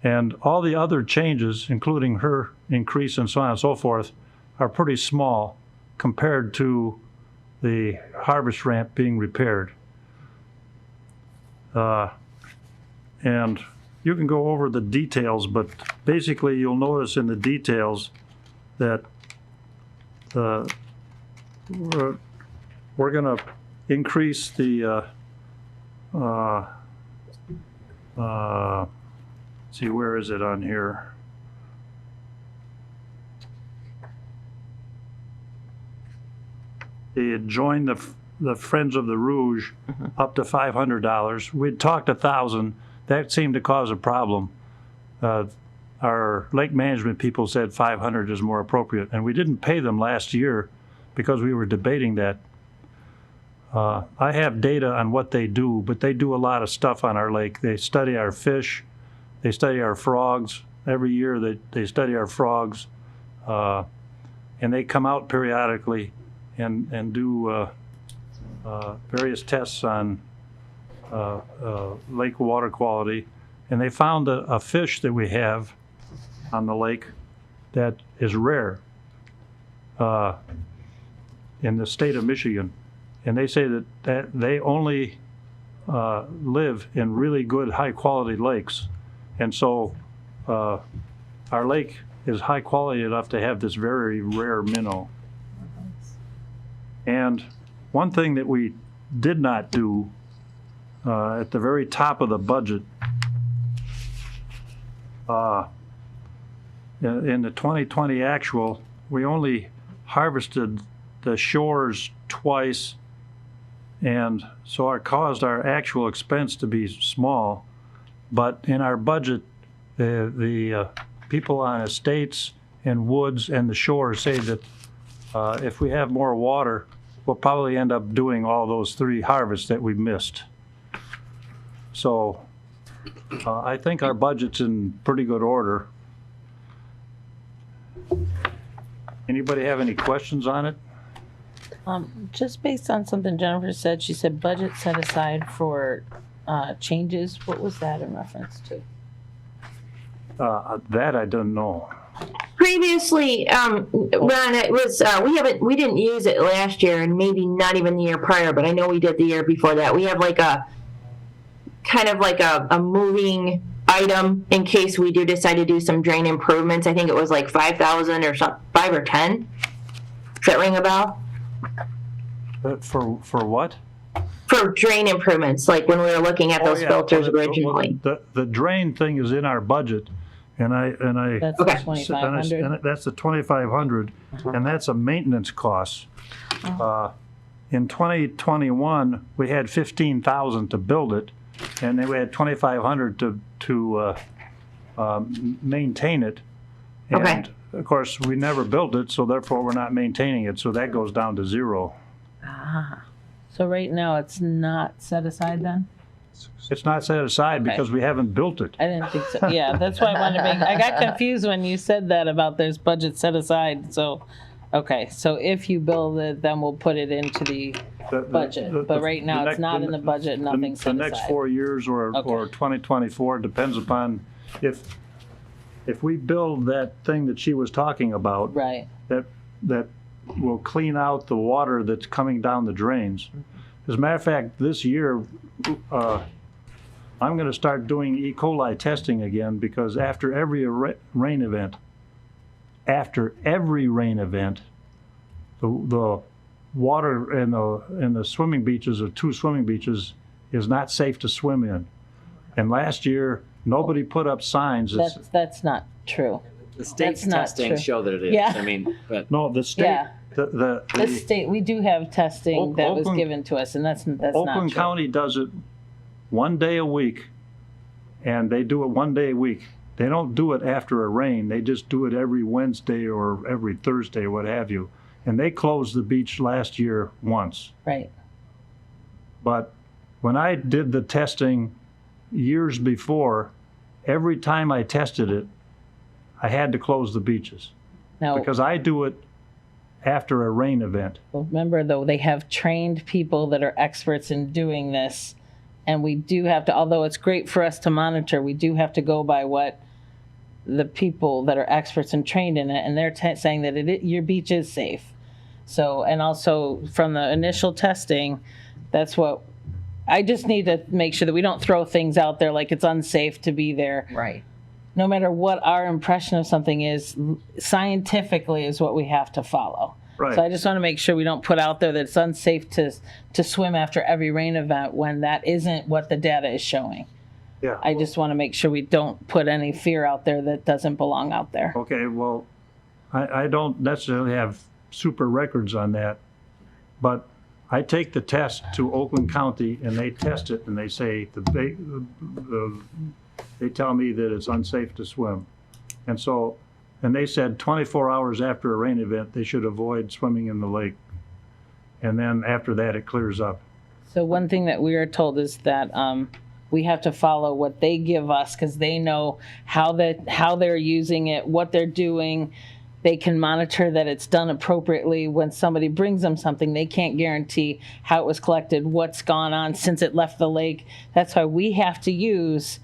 and all the other changes, including her increase and so on and so forth, are pretty small compared to the harvest ramp being repaired. And you can go over the details, but basically you'll notice in the details that we're going to increase the see, where is it on here? They had joined the Friends of the Rouge up to $500. We'd talked $1,000. That seemed to cause a problem. Our lake management people said 500 is more appropriate, and we didn't pay them last year because we were debating that. I have data on what they do, but they do a lot of stuff on our lake. They study our fish, they study our frogs. Every year they study our frogs, and they come out periodically and do various tests on lake water quality. And they found a fish that we have on the lake that is rare in the state of Michigan. And they say that they only live in really good, high-quality lakes. And so our lake is high quality enough to have this very rare minnow. And one thing that we did not do at the very top of the budget, in the 2020 actual, we only harvested the shores twice, and so it caused our actual expense to be small. But in our budget, the people on estates and woods and the shores say that if we have more water, we'll probably end up doing all those 3 harvests that we missed. So I think our budget's in pretty good order. Anybody have any questions on it?
Just based on something Jennifer said, she said budget set aside for changes. What was that in reference to?
That I don't know.
Previously, Ron, it was we didn't use it last year, and maybe not even the year prior, but I know we did the year before that. We have like a kind of like a moving item in case we do decide to do some drain improvements. I think it was like 5,000 or something, 5 or 10. Does that ring a bell?
For what?
For drain improvements, like when we were looking at those filters
Well,
originally.
The drain thing is in our budget, and I
That's
Okay.
the 2,500.
and that's the 2,500, and that's a maintenance cost. In 2021, we had 15,000 to build it, and then we had 2,500 to maintain it. And
Okay.
of course, we never built it, so therefore we're not maintaining it, so that goes down to 0.
So right now it's not set aside then?
It's not set aside
Okay.
because we haven't built it.
I didn't think so. Yeah, that's why I wanted to make, I got confused when you said that about there's budget set aside. So, okay, so if you build it, then we'll put it into the budget. But right now it's not in the budget, nothing's set
The next
aside.
4 years or 2024 depends upon if we build that thing that she was talking about,
Right.
that will clean out the water that's coming down the drains. As a matter of fact, this year, I'm going to start doing E. coli testing again, because after every rain event, the water in the swimming beaches, or 2 swimming beaches, is not safe to swim in. And last year, nobody put up signs.
That's not true.
The state's
That's not
testing
true.
show that it is.
Yeah.
I mean, but
No, the state,
Yeah.
the
The state, we do have testing that was
Oakland-
given to us, and that's not
Oakland
true.
County does it one day a week, and they do it one day a week. They don't do it after a rain. They just do it every Wednesday or every Thursday, what have you. And they closed the beach last year once.
Right.
But when I did the testing years before, every time I tested it, I had to close the beaches
Now,
because I do it after a rain event.
remember though, they have trained people that are experts in doing this, and we do have to, although it's great for us to monitor, we do have to go by what the people that are experts and trained in it, and they're saying that your beach is safe. So, and also from the initial testing, that's what, I just need to make sure that we don't throw things out there like it's unsafe to be there.
Right.
No matter what our impression of something is, scientifically is what we have to follow.
Right.
So I just want to make sure we don't put out there that it's unsafe to swim after every rain event when that isn't what the data is showing.
Yeah.
I just want to make sure we don't put any fear out there that doesn't belong out there.
Okay, well, I don't necessarily have super records on that, but I take the test to Oakland County and they test it and they say they tell me that it's unsafe to swim. And so, and they said 24 hours after a rain event, they should avoid swimming in the lake. And then after that, it clears up.
So one thing that we are told is that we have to follow what they give us because they know how they're using it, what they're doing. They can monitor that it's done appropriately. When somebody brings them something, they can't guarantee how it was collected, what's gone on since it left the lake. That's why we have to use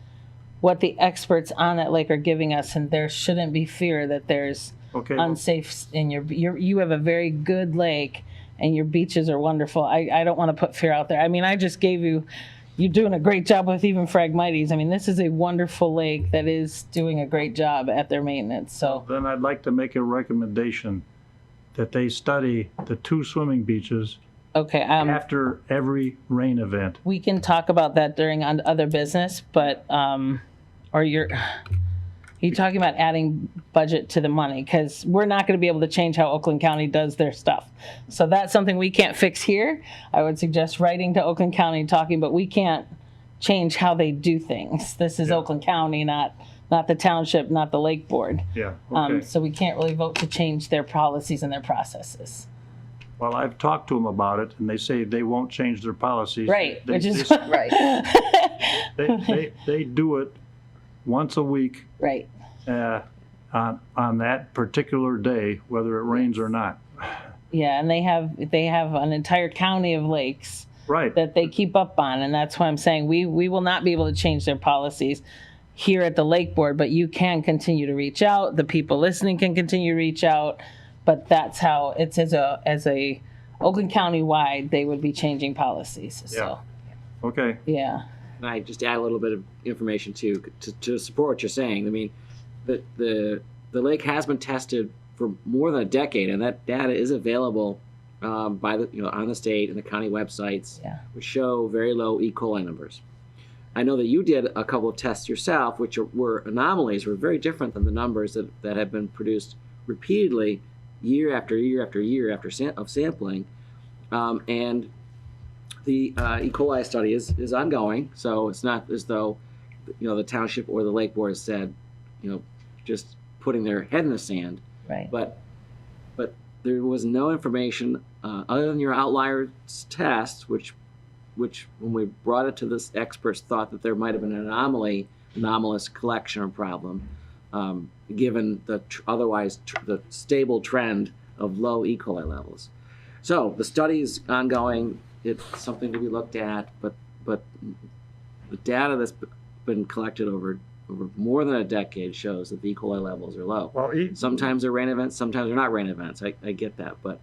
what the experts on that lake are giving us, and there shouldn't be fear that there's
Okay.
unsafe in you have a very good lake and your beaches are wonderful. I don't want to put fear out there. I mean, I just gave you're doing a great job with even Phragmites. I mean, this is a wonderful lake that is doing a great job at their maintenance. So
Then I'd like to make a recommendation that they study the 2 swimming beaches
okay,
after every rain event.
we can talk about that during other business, but or you're talking about adding budget to the money because we're not going to be able to change how Oakland County does their stuff. So that's something we can't fix here. I would suggest writing to Oakland County and talking, but we can't change how they do things. This is Oakland County, not the township, not the lake board.
Yeah, okay.
So we can't really vote to change their policies and their processes.
Well, I've talked to them about it, and they say they won't change their policies.
Right,
They,
which is
Right.
they do it once a week
right.
on that particular day, whether it rains or not.
Yeah, and they have an entire county of lakes
Right.
that they keep up on, and that's why I'm saying we will not be able to change their policies here at the lake board, but you can continue to reach out. The people listening can continue to reach out, but that's how it's as a Oakland County wide they would be changing policies. So
Okay.
yeah.
And I just add a little bit of information to support what you're saying. I mean, the lake has been tested for more than a decade, and that data is available by on the state and the county websites, which show very low E. coli numbers. I know that you did a couple of tests yourself, which were anomalies, were very different than the numbers that have been produced repeatedly, year after year after year of sampling, and the E. coli study is ongoing, so it's not as though the township or the lake board has said, just putting their head in the sand.
Right.
But there was no information other than your outliers test, which when we brought it to this experts thought that there might have been an anomalous collection or problem, given the the stable trend of low E. coli levels. So the study is ongoing. It's something to be looked at, but the data that's been collected over more than a decade shows that the E. coli levels are low.
Well,
Sometimes they're rain events, sometimes they're not rain events. I get that, but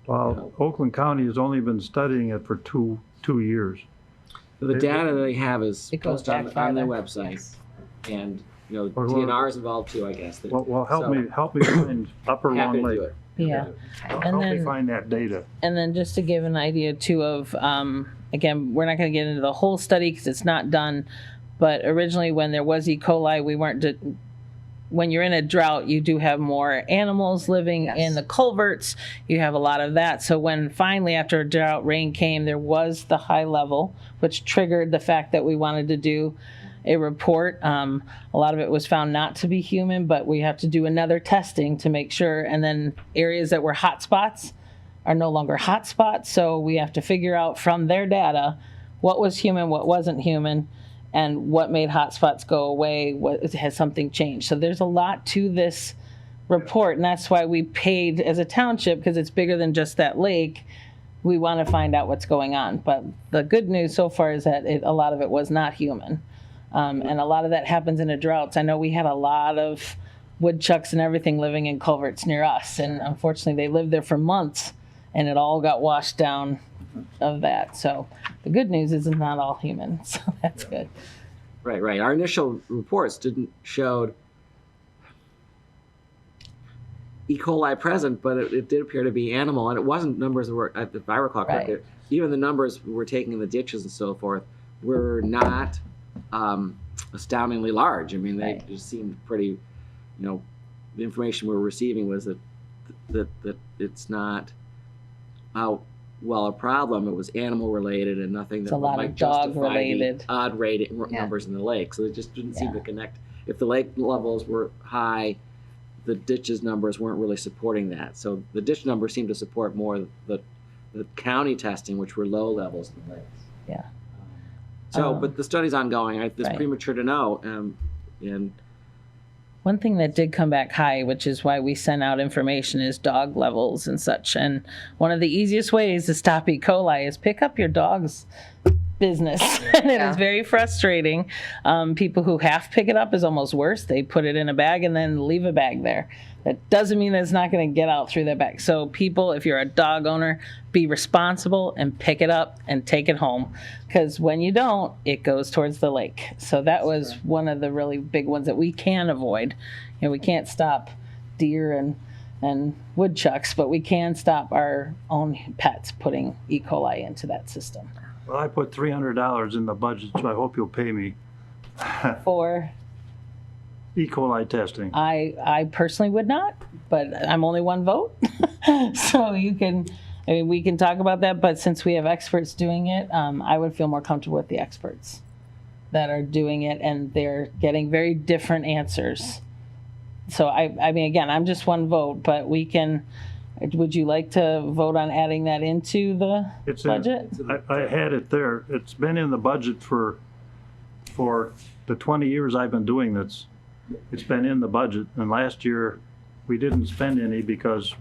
Oakland County has only been studying it for two years.
the data that they have is
It goes
posted
back
on their
farther.
website,
Yes.
and
Well,
DNR is involved too, I guess.
Well, help me find Upper
Happy
Long
to do
Lake.
it.
Yeah.
Help
And
me
then-
find that data.
And then just to give an idea too of, again, we're not going to get into the whole study because it's not done, But originally, when there was E. coli, we weren't. When you're in a drought, you do have more animals living in the culverts. You have a lot of that. So when finally, after a drought, rain came, there was the high level, which triggered the fact that we wanted to do a report. A lot of it was found not to be human, but we have to do another testing to make sure. And then areas that were hot spots are no longer hot spots. So we have to figure out from their data what was human, what wasn't human, and what made hotspots go away, what has something changed. So there's a lot to this report, and that's why we paid as a township, because it's bigger than just that lake. We want to find out what's going on. But the good news so far is that a lot of it was not human. And a lot of that happens in the droughts. I know we had a lot of woodchucks and everything living in culverts near us, and unfortunately they lived there for months, and it all got washed down of that. So the good news is it's not all human, so that's good.
Right. Our initial reports didn't show E. coli present, but it did appear to be animal, and it wasn't numbers that were, if I recall correctly, even the numbers we were taking in the ditches and so forth were not astoundingly large. I mean, they just seemed pretty, the information we were receiving was that it's not a problem. It was animal related and nothing that might justify the odd rating numbers in the lake. So it just didn't seem to connect. If the lake levels were high, the ditches numbers weren't really supporting that. So the ditch numbers seemed to support more the county testing, which were low levels in the lakes.
Yeah.
So, but the study's ongoing. It's premature to know. And
one thing that did come back high, which is why we sent out information, is dog levels and such. And one of the easiest ways to stop E. coli is pick up your dog's business. And it is very frustrating. People who half pick it up is almost worse. They put it in a bag and then leave a bag there. That doesn't mean that it's not going to get out through that bag. So people, if you're a dog owner, be responsible and pick it up and take it home. Because when you don't, it goes towards the lake. So that was one of the really big ones that we can avoid. We can't stop deer and woodchucks, but we can stop our own pets putting E. coli into that system.
Well, I put $300 in the budget, so I hope you'll pay me.
For
E. coli testing.
I personally would not, but I'm only one vote. So we can talk about that, but since we have experts doing it, I would feel more comfortable with the experts that are doing it, and they're getting very different answers. So I mean, again, I'm just one vote, but we can. Would you like to vote on adding that into the budget?
I had it there. It's been in the budget for the 20 years I've been doing this. It's been in the budget, and last year we didn't spend any because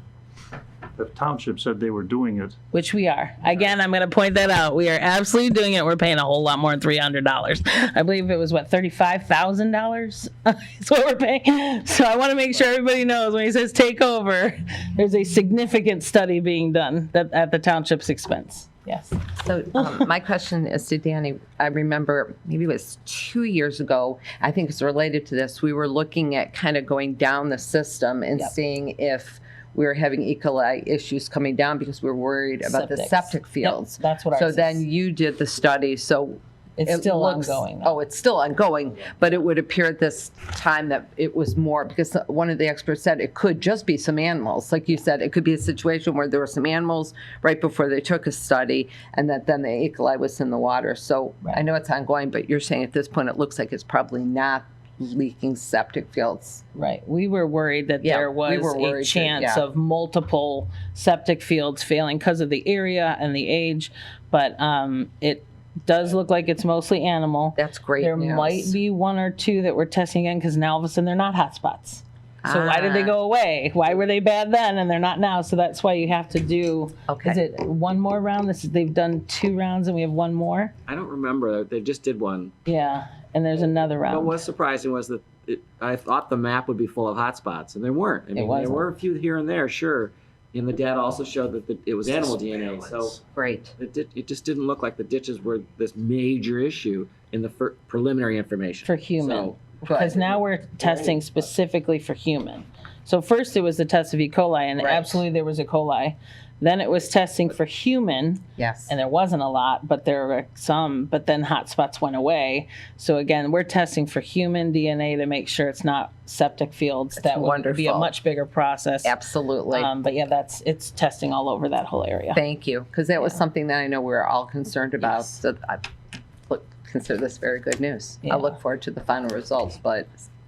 the township said they were doing it.
Which we are. Again, I'm going to point that out. We are absolutely doing it. We're paying a whole lot more than $300. I believe it was, $35,000 is what we're paying. So I want to make sure everybody knows when he says take over, there's a significant study being done at the township's expense. Yes.
So my question is to Danny. I remember maybe it was 2 years ago. I think it's related to this. We were looking at kind of going down the system and seeing if we were having E. coli issues coming down because we were worried about the septic fields.
Yep, that's what
So then you did the study. So
it's still ongoing.
Oh, it's still ongoing, but it would appear at this time that it was more, because one of the experts said it could just be some animals. Like you said, it could be a situation where there were some animals right before they took a study, and that then the E. coli was in the water. So I know it's ongoing, but you're saying at this point it looks like it's probably not leaking septic fields.
Right. We were worried that there was a chance of multiple septic fields failing because of the area and the age, but it does look like it's mostly animal.
That's great
There
news.
might be one or two that we're testing again because now all of a sudden they're not hot spots. So why did they go away? Why were they bad then and they're not now? So that's why you have to do, is it one more round? They've done 2 rounds and we have one more?
I don't remember. They just did one.
Yeah, and there's another round.
What was surprising was that I thought the map would be full of hotspots, and there weren't. I mean, there were a few here and there, sure. And the data also showed that it was animal DNA. So
great.
It just didn't look like the ditches were this major issue in the preliminary information.
For human.
So,
because now we're testing specifically for human. So first it was the test of E. coli, and absolutely there was E. coli. Then it was testing for human,
Yes.
and there wasn't a lot, but there were some, but then hotspots went away. So again, we're testing for human DNA to make sure it's not septic fields. That would be a
wonderful.
much bigger process.
Absolutely.
But yeah, it's testing all over that whole area.
Thank you, because that was something that I know we were all concerned about.
Yes.
So I consider this very good news.
Yeah.
I look forward to the final results, but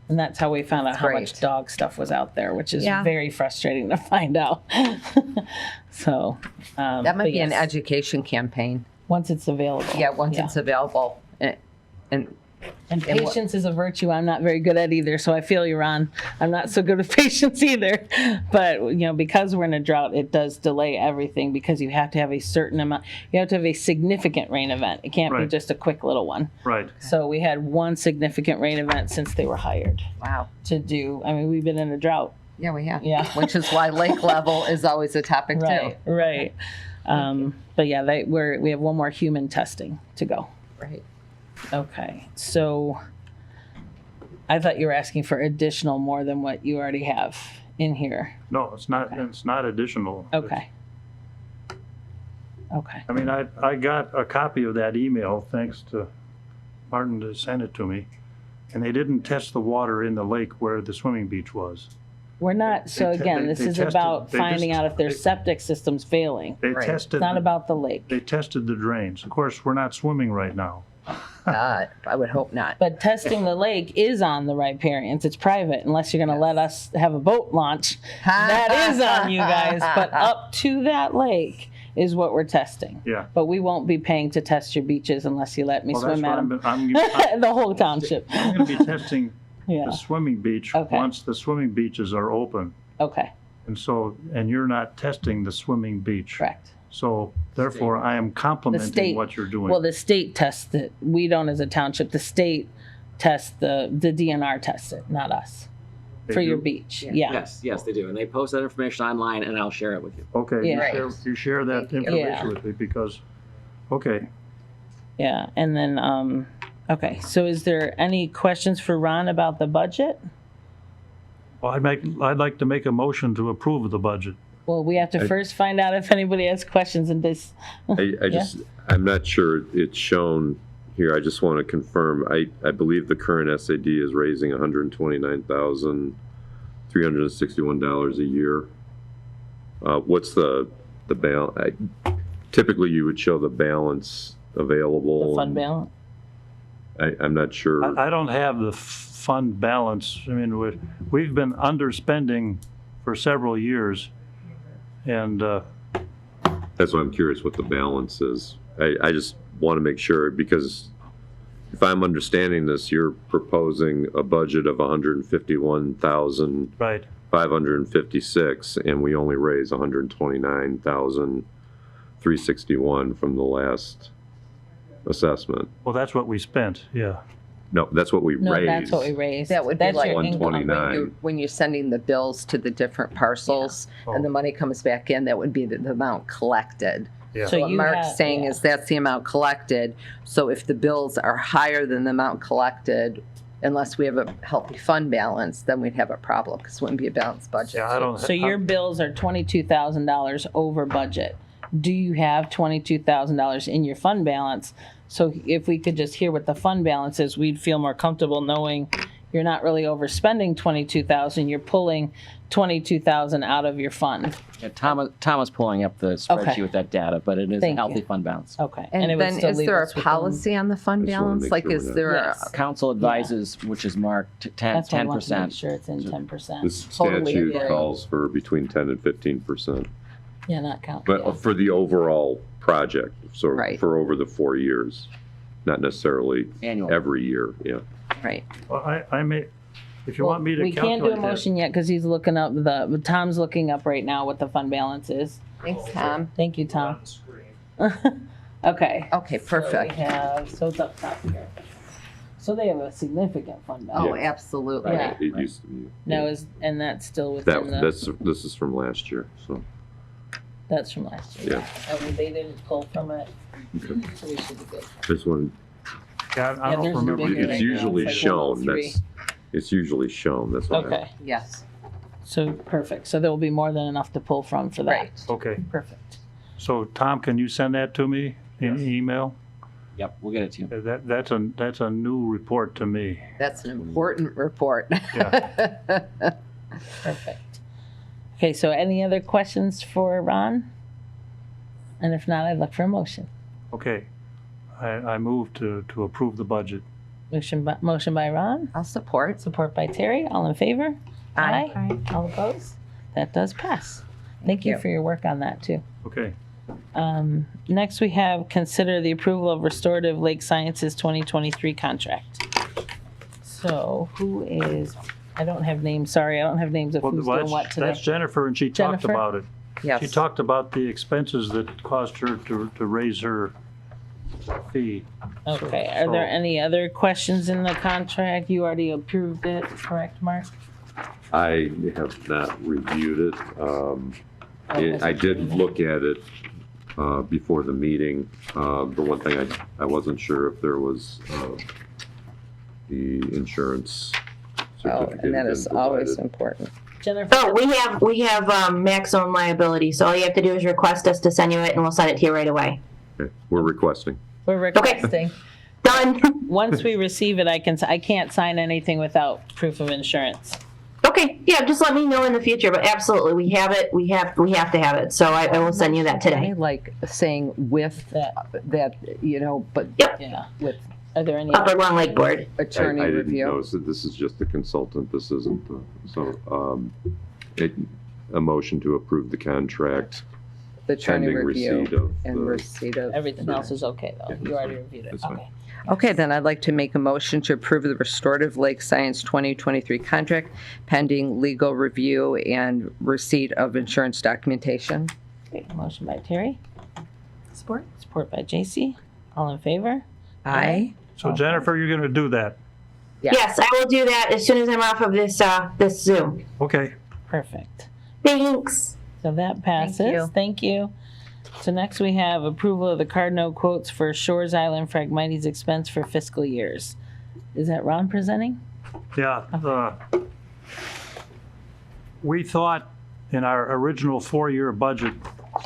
And that's how we found out how
Great.
much dog stuff was out there, which is
Yeah.
very frustrating to find out. So
that might
but
be an
yes,
education campaign.
once it's available.
Yeah, once it's available. And
And
And what-
patience is a virtue I'm not very good at either, so I feel you, Ron. I'm not so good with patience either. But, because we're in a drought, it does delay everything because you have to have a certain amount, you have to have a significant rain event. It can't be
Right.
just a quick little one.
Right.
So we had one significant rain event since they were hired
wow.
to do, we've been in a drought.
Yeah, we have.
Yeah.
Which is why lake level is always a topic
Right, right. But yeah, we have one more human testing to go.
too. Right.
Okay, so I thought you were asking for additional more than what you already have in here.
No, it's not,
Okay.
it's not additional.
Okay. Okay,
I mean, I got a copy of that email, thanks to Martin to send it to me. And they didn't test the water in the lake where the swimming beach was.
we're not, so
They te-
again,
they-
this
they
is
tested-
about
they
finding
just-
out if their
they-
septic system's failing.
They
Right.
tested,
It's not about the lake.
they tested the drains. Of course, we're not swimming right now.
I would hope not.
But testing the lake is on the riparians. It's private unless you're gonna let us have a boat launch. That is on you guys, but up to that lake is what we're testing.
Yeah.
But we won't be paying to test your beaches unless you let me
Well, that's
swim
what
at them.
I'm
The whole township.
gonna be testing
Yeah,
the swimming beach
Okay.
once the swimming beaches are open.
okay,
And you're not testing the swimming beach.
correct.
So therefore, I am
The
complimenting
state,
what you're doing.
well, the state tests it. We don't as a township. The state tests the DNR tests it, not us.
They
For your
do?
beach, yeah.
Yes, they do. And they post that information online and I'll share it with you.
Okay,
Yeah.
you share that
Thank you.
Yeah.
information with me because, okay.
Yeah, and then, okay, so is there any questions for Ron about the budget?
Well, I'd like to make a motion to approve the budget.
Well, we have to first find out if anybody has questions in this.
I'm not sure it's shown here. I just want to confirm. I believe the current SAD is raising $129,361 a year. What's the balance? Typically, you would show the balance available.
The fund balance?
I'm not sure.
I don't have the fund balance. I mean, we've been underspending for several years. And
That's why I'm curious what the balance is. I just want to make sure, because if I'm understanding this, you're proposing a budget of $151,556,
right,
and we only raise $129,361 from the last assessment.
well, that's what we spent, yeah.
No, that's what we
No,
raised.
that's what we raised.
That would be
That's
like
your income.
129.
When you're sending the bills to the different parcels and the money comes back in, that would be the amount collected.
Yeah.
So
What
you
Mark's
have-
saying
yeah.
is that's the amount collected. So if the bills are higher than the amount collected, unless we have a healthy fund balance, then we'd have a problem because it wouldn't be a balanced budget.
Yeah, I don't.
So your bills are $22,000 over budget. Do you have $22,000 in your fund balance? So if we could just hear what the fund balance is, we'd feel more comfortable knowing you're not really overspending 22,000. You're pulling 22,000 out of your fund.
Yeah, Tom was pulling up the spreadsheet with that data, but it is
Thank
a healthy
you.
fund balance.
Okay.
And
it would
then
still
is
leave
there a
us within-
policy on the fund
I just wanna
balance?
make
Like,
sure
is
we're
there
Yes.
Council advises, which is marked 10,
That's why I want to make
10%.
sure it's in 10%.
This
Totally
statute
agree.
calls for between 10 and 15%.
Yeah, not count.
But
yeah.
for the overall project, so
Right.
for over the 4 years, not necessarily
Annual.
every year, yeah.
a, right?
Well, I may, if you
Well,
want me to
we
calculate
can't do a
that.
motion yet because he's looking up Tom's looking up right now what the fund balance is.
Thanks, Tom.
Thank you,
On
Tom.
the screen.
Okay.
Okay, perfect.
So it's up top here. So they have a significant fund balance.
Oh, absolutely.
Yeah.
It used to be.
Now and that's still within
This is from last year, so.
that's from last year.
Yeah.
And they didn't pull from it,
Okay.
so we should be good.
This one,
Yeah, I
Yeah,
don't
there's a
remember.
big
it's
right now.
usually
It's like
shown,
103.
it's usually shown, that's what I.
Okay.
Yes.
So, perfect. So there will be more than enough to pull from for that.
Right.
Okay,
Perfect.
so Tom, can you send that to me in email?
Yep, we'll get it to you.
That's a new report to me.
That's an important report.
Perfect. Okay, so any other questions for Ron? And if not, I'd look for a motion.
Okay, I move to approve the budget.
Motion by Ron,
I'll support.
support by Terry. All in favor?
Aye.
Aye.
All opposed? That does pass. Thank you
you.
for your work on that too.
Okay,
Next, we have consider the approval of Restorative Lake Sciences 2023 contract. So who is, I don't have names, sorry, I don't have names of
well,
who's doing what today.
that's Jennifer, and she talked
Jennifer?
about it. She
Yes.
talked about the expenses that caused her to raise her fee.
Okay, are there any other questions in the contract? You already approved it, correct, Mark?
I have not reviewed it. I did look at it before the meeting. The one thing I wasn't sure if there was the insurance
Oh,
certificate.
and that
had
is
been
always
provided.
important.
Jennifer?
Oh, we have maximum liability, so all you have to do is request us to send you it and we'll send it to you right away.
Okay, we're requesting.
We're requesting.
Done.
Once we receive it, I can't sign anything without proof of insurance.
Okay, yeah, just let me know in the future, but absolutely, we have it, we have to have it, so I will send you that
I
today.
like saying with that, you know, but
Yeah.
with
Are there any?
Upper Long Lake Board.
attorney
I didn't
review.
notice that this is just the consultant. This isn't, a motion to approve the contract
The attorney
pending
review
receipt of
and
the.
receipt of.
Everything else is okay though. You already reviewed it.
That's fine.
Okay.
Okay, then I'd like to make a motion to approve the Restorative Lake Science 2023 contract pending legal review and receipt of insurance documentation.
Great. Motion by Terry,
Support?
support by JC. All in favor?
Aye.
So Jennifer, you're gonna do that?
Yeah.
Yes, I will do that as soon as I'm off of this Zoom.
Okay,
Perfect.
Thanks.
So that passes. Thank you. So next we have approval of the card note quotes for Shores Island Phragmites expense for fiscal years. Is that Ron presenting?
yeah. We thought in our original 4-year budget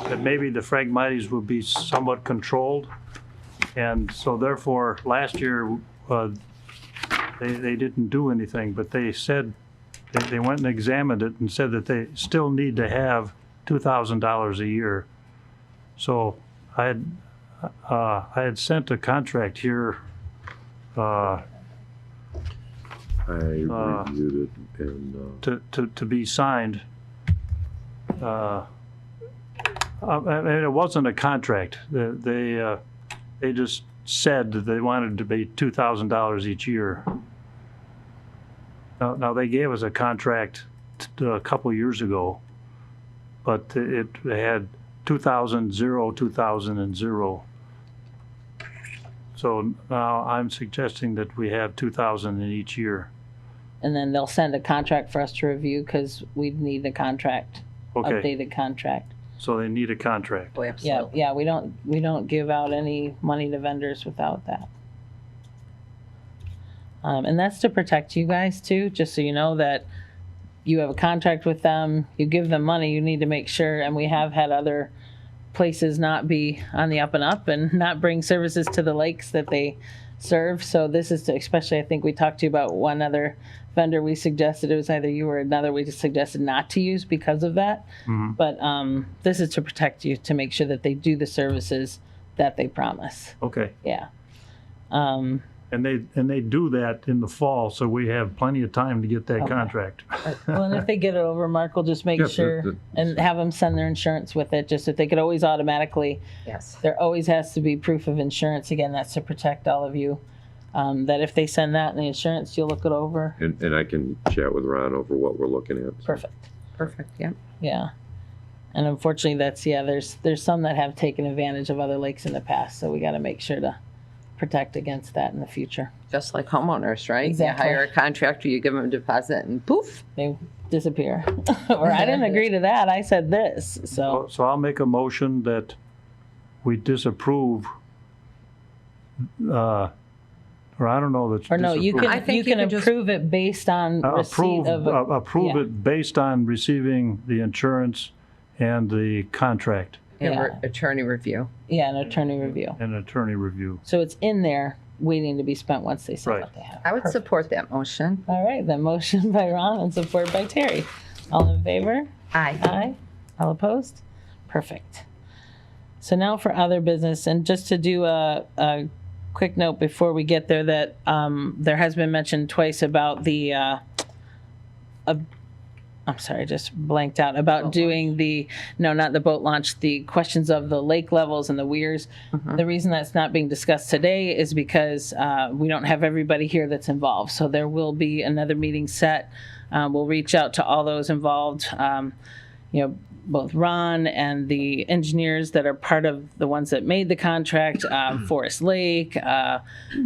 that maybe the Phragmites would be somewhat controlled. And so therefore, last year, they didn't do anything, but they said, they went and examined it and said that they still need to have $2,000 a year. So I had sent a contract here,
I reviewed it and,
to be signed. I mean, it wasn't a contract. They just said that they wanted to be $2,000 each year. Now they gave us a contract a couple years ago, but it had 2,000, 0, 2,000, and 0. So now I'm suggesting that we have 2,000 in each year.
And then they'll send a contract for us to review because we need a contract,
Okay,
updated contract.
so they need a contract.
Oh,
Yeah,
absolutely.
yeah, we don't give out any money to vendors without that. And that's to protect you guys too, just so you know that you have a contract with them, you give them money, you need to make sure, and we have had other places not be on the up and up and not bring services to the lakes that they serve. So this is to, especially, I think we talked to you about one other vendor we suggested, it was either you or another, we just suggested not to use because of that.
Mhm.
But this is to protect you, to make sure that they do the services that they promise.
Okay,
Yeah.
and they do that in the fall, so we have plenty of time to get that
Okay.
contract.
Well, and if they get it over, Mark will just make
Yeah,
sure and have them send their insurance with it, just that they could always automatically,
Yes.
there always has to be proof of insurance. Again, that's to protect all of you. That if they send that and the insurance, you'll look it over.
and I can chat with Ron over what we're looking at. so.
Perfect.
Perfect, yeah.
Yeah. And unfortunately, that's, yeah, there's some that have taken advantage of other lakes in the past. So we got to make sure to protect against that in the future.
Just like homeowners, right?
Exactly.
You hire a contractor, you give them a deposit, and poof.
They disappear. Or I didn't agree to that. I said this. So
So I'll make a motion that we disapprove or I don't know that.
Or no, you
I
can,
think
you
you
can
could just-
approve it based on receipt of.
Approve
yeah.
it based on receiving the insurance and the contract
And
Yeah.
attorney review.
Yeah, an attorney review.
and attorney review.
So it's in there waiting to be spent once they say
Right.
what they have.
I would
Perfect.
support that motion.
All right, then motion by Ron and support by Terry. All in favor?
Aye.
Aye. All opposed? Perfect. So now for other business, and just to do a quick note before we get there, that there has been mentioned twice about the, I'm sorry, I just blanked out, about doing no, not the boat launch, the questions of the lake levels and the weirs. The reason that's not being discussed today is because we don't have everybody here that's involved. So there will be another meeting set. We'll reach out to all those involved, both Ron and the engineers that are part of the ones that made the contract, Forest Lake,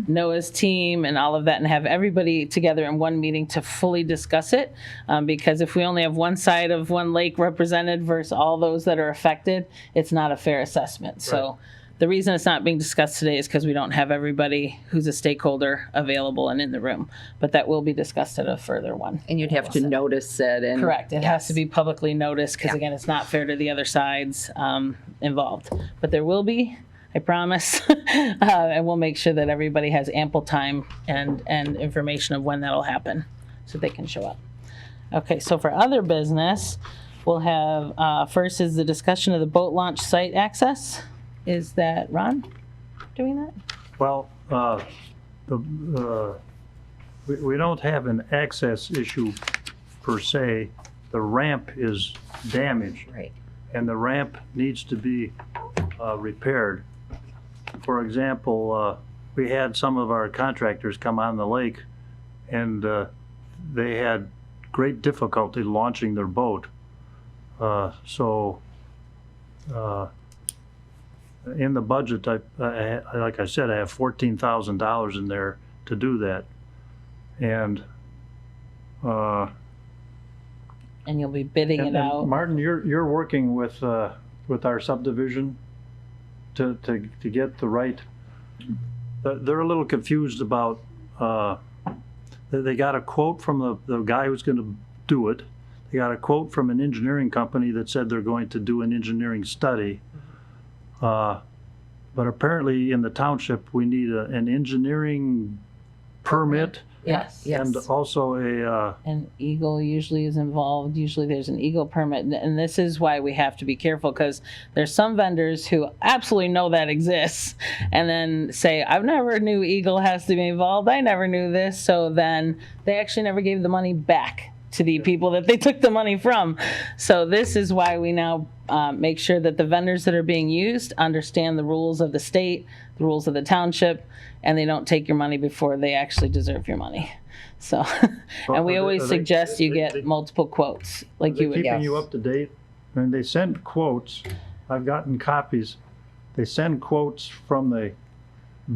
Noah's team, and all of that, and have everybody together in one meeting to fully discuss it. Because if we only have one side of one lake represented versus all those that are affected, it's not a fair assessment. So the reason it's not being discussed today is because we don't have everybody who's a stakeholder available and in the room. But that will be discussed at a further one.
And you'd have to notice it and.
Correct. It has to be publicly noticed because,
Yeah.
again, it's not fair to the other sides involved. But there will be, I promise. And we'll make sure that everybody has ample time and information of when that'll happen so they can show up. Okay, so for other business, we'll have, first is the discussion of the boat launch site access. Is that Ron doing that?
Well, we don't have an access issue per se. The ramp is damaged.
Right.
And the ramp needs to be repaired. For example, we had some of our contractors come on the lake and they had great difficulty launching their boat. In the budget, like I said, I have $14,000 in there to do that. And
And you'll be bidding it out.
Martin, you're working with our subdivision to get the right. They're a little confused about. They got a quote from the guy who's going to do it. They got a quote from an engineering company that said they're going to do an engineering study. But apparently in the township, we need an engineering permit.
Yes.
And also
And Eagle usually is involved. Usually there's an Eagle permit. And this is why we have to be careful, because there's some vendors who absolutely know that exists and then say, I've never knew Eagle has to be involved. I never knew this. So then they actually never gave the money back to the people that they took the money from. So this is why we now make sure that the vendors that are being used understand the rules of the state, the rules of the township, and they don't take your money before they actually deserve your money. So, and we always suggest you get multiple quotes, like you would.
keeping you up to date. And they send quotes. I've gotten copies. They send quotes from the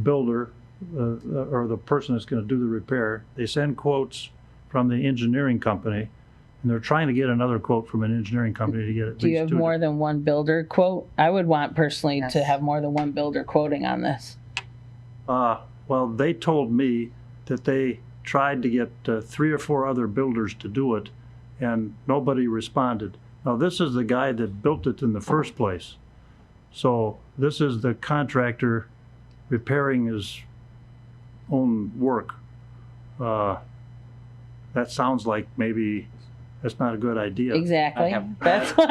builder or the person that's going to do the repair. They send quotes from the engineering company, and they're trying to get another quote from an engineering company to get at
Do you
least
have
two.
more than one builder quote? I would want personally to
Yes.
have more than one builder quoting on this.
Well, they told me that they tried to get 3 or 4 other builders to do it, and nobody responded. Now, this is the guy that built it in the first place. So this is the contractor repairing his own work. That sounds like maybe that's not a good idea.
Exactly. That's
I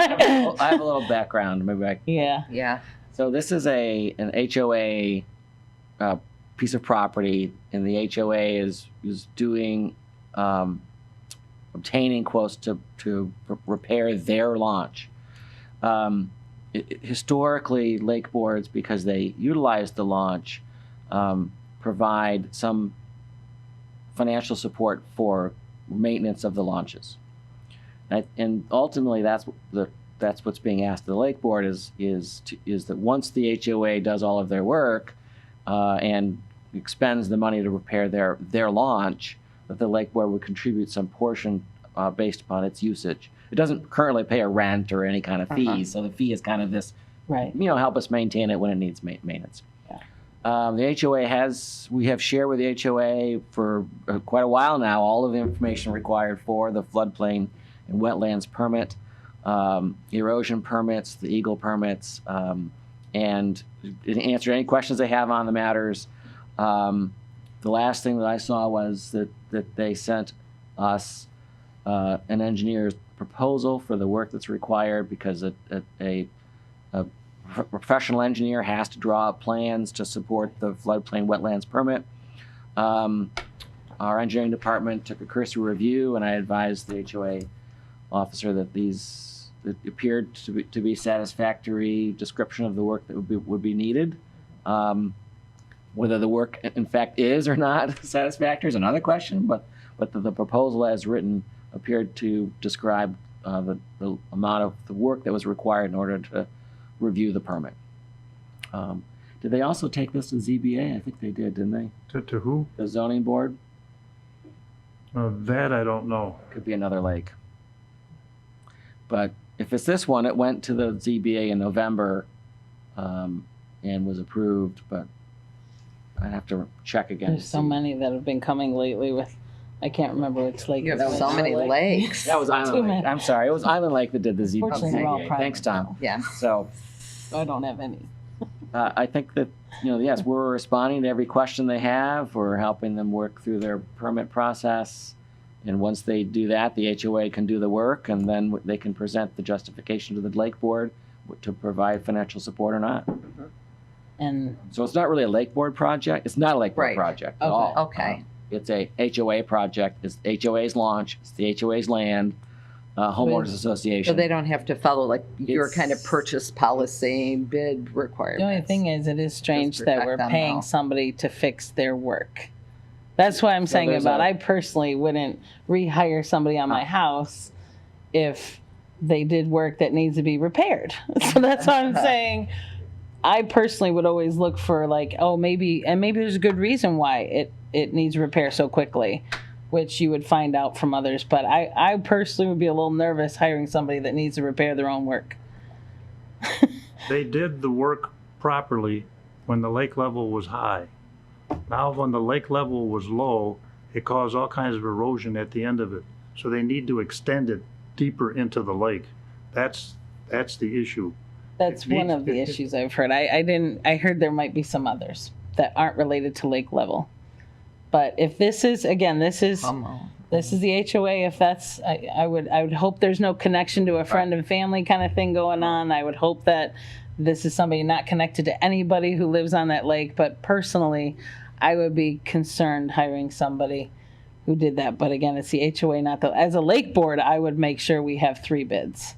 why.
have a little background. Maybe I
Yeah.
Yeah.
So this is an HOA piece of property, and the HOA is doing obtaining quotes to repair their launch. Historically, lake boards, because they utilize the launch, provide some financial support for maintenance of the launches, and ultimately that's what's being asked of the lake board is that once the HOA does all of their work and expends the money to repair their launch, that the lake board would contribute some portion based upon its usage. It doesn't currently pay a rent or any kind of fees, so the fee is kind of this,
Right.
help us maintain it when it needs maintenance.
Yeah.
The HOA we have shared with the HOA for quite a while now, all of the information required for the floodplain and wetlands permit, erosion permits, the eagle permits, and answer any questions they have on the matters. The last thing that I saw was that they sent us an engineer's proposal for the work that's required, because a professional engineer has to draw up plans to support the floodplain wetlands permit. Our engineering department took a cursory review, and I advised the HOA officer that it appeared to be satisfactory description of the work that would be needed. Whether the work in fact is or not satisfactory is another question, but the proposal as written appeared to describe the amount of the work that was required in order to review the permit. Did they also take this to ZBA? I think they did, didn't they?
To who?
The zoning board?
That I don't know.
Could be another lake. But if it's this one, it went to the ZBA in November and was approved, but I'd have to check again.
There's so many that have been coming lately with, I can't remember which lake.
You
it
have
was.
so many lakes.
That was
Too
Island Lake.
many.
I'm sorry, it was Island Lake that did the
Fortunately, they're all
ZBA.
private
Thanks, Tom.
Yeah.
So
I don't have any.
I think that, yes, we're responding to every question they have. We're helping them work through their permit process. And once they do that, the HOA can do the work, and then they can present the justification to the Lake Board to provide financial support or not.
And
So it's not really a Lake Board project. It's not a Lake Board
Right.
project at
Okay.
all.
Okay.
It's a HOA project. It's the HOA's launch. It's the HOA's land, homeowners
So
association.
they don't have to follow like your kind of
It's-
purchase policy, bid requirements.
the only thing is, it is strange that
protect
we're
them
paying
now.
somebody to fix their work. That's why I'm saying
there's
about,
a-
I personally wouldn't rehire somebody on my house if they did work that needs to be repaired. So that's why I'm saying, I personally would always look for like, oh, maybe there's a good reason why it needs repair so quickly, which you would find out from others. But I personally would be a little nervous hiring somebody that needs to repair their own work.
They did the work properly when the lake level was high. Now, when the lake level was low, it caused all kinds of erosion at the end of it. So they need to extend it deeper into the lake. That's the issue.
That's
It
one
needs-
of the
it-
issues I've heard. I heard there might be some others that aren't related to lake level. But if this is, again, this is the HOA. If that's, I would hope there's no connection to a friend and family kind of thing going on. I would hope that this is somebody not connected to anybody who lives on that lake. But personally, I would be concerned hiring somebody who did that. But again, it's the HOA, not the, as a lake board, I would make sure we have 3 bids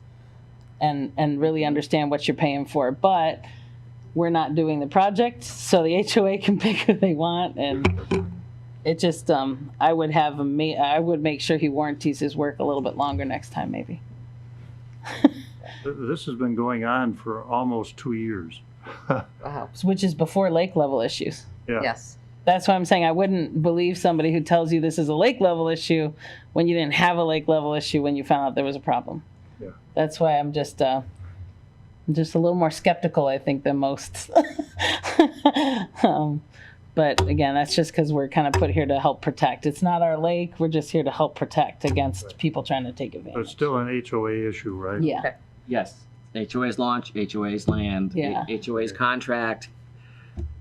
and really understand what you're paying for. But we're not doing the project, so the HOA can pick who they want. And it just, I would make sure he warranties his work a little bit longer next time, maybe.
This has been going on for almost 2 years.
Wow.
Which is before lake level issues.
Yeah.
Yes.
That's why I'm saying I wouldn't believe somebody who tells you this is a lake level issue when you didn't have a lake level issue when you found out there was a problem.
Yeah.
That's why I'm just a little more skeptical, I think, than most. But again, that's just because we're kind of put here to help protect. It's not our lake. We're just here to help protect against people trying to take
But it's
advantage.
still an HOA issue, right?
Yeah.
Yes, HOA's launch, HOA's land,
Yeah.
HOA's contract.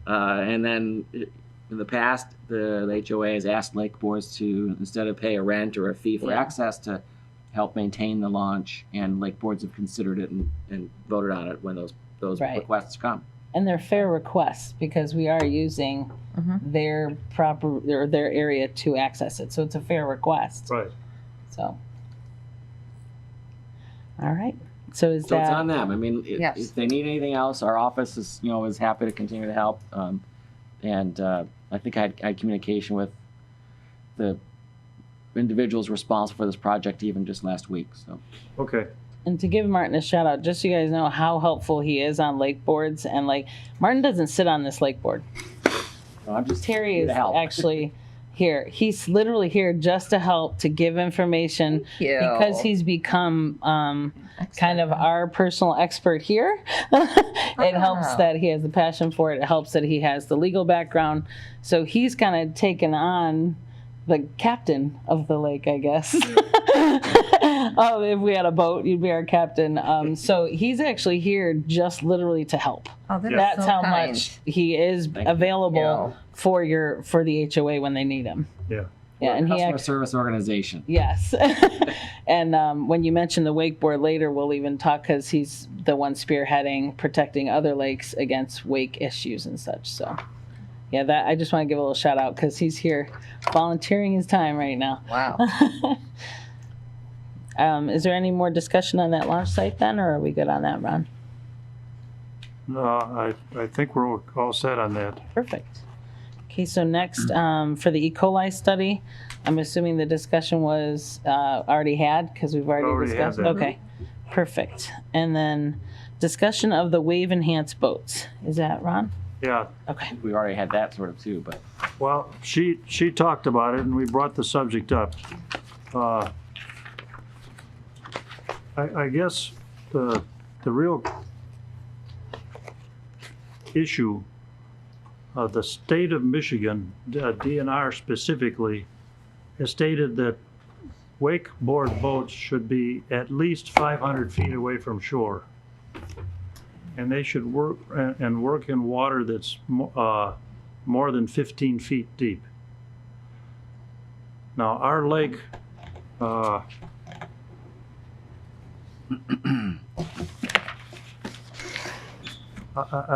And then in the past, the HOA has asked lake boards to, instead of pay a rent or a fee for
Yeah.
access, to help maintain the launch. And lake boards have considered it and voted on it when those
Right.
requests come.
And they're fair requests because we are using their their area to access it. So it's a fair request.
Right.
So. All right. So is
So it's
that,
on them. I mean,
Yes.
if they need anything else, our office is happy to continue to help. And I think I had communication with the individuals responsible for this project even just last week. So
Okay.
and to give Martin a shout out, just so you guys know how helpful he is on lake boards. And like, Martin doesn't sit on this lake board.
I'm just
Terry
here
is
to help.
actually, here. He's literally here just to help, to give information
you.
because he's become kind of our personal expert here. It helps that he has the passion for it. It helps that he has the legal background. So he's kind of taken on the captain of the lake, I guess. If we had a boat, you'd be our captain. So he's actually here just literally to help.
Oh,
That's
so
how
kind.
much he is available for the HOA when they need him.
Yeah.
Yeah, and he
Customer service organization.
yes. And when you mention the wakeboard later, we'll even talk because he's the one spearheading protecting other lakes against wake issues and such. So, yeah, that I just want to give a little shout out because he's here volunteering his time right now.
Wow.
Is there any more discussion on that launch site then, or are we good on that, Ron?
No, I think we're all set on that.
Perfect. Okay, so next, for the E. coli study, I'm assuming the discussion was already had because we've already
Had
discussed.
that.
Okay, perfect. And then discussion of the wave enhanced boats. Is that Ron?
Yeah.
Okay.
We already had that sort of too, but
Well, she talked about it, and we brought the subject up. I guess the real issue, the state of Michigan, DNR specifically, has stated that wakeboard boats should be at least 500 feet away from shore. And they should work in water that's more than 15 feet deep. Now, our lake, and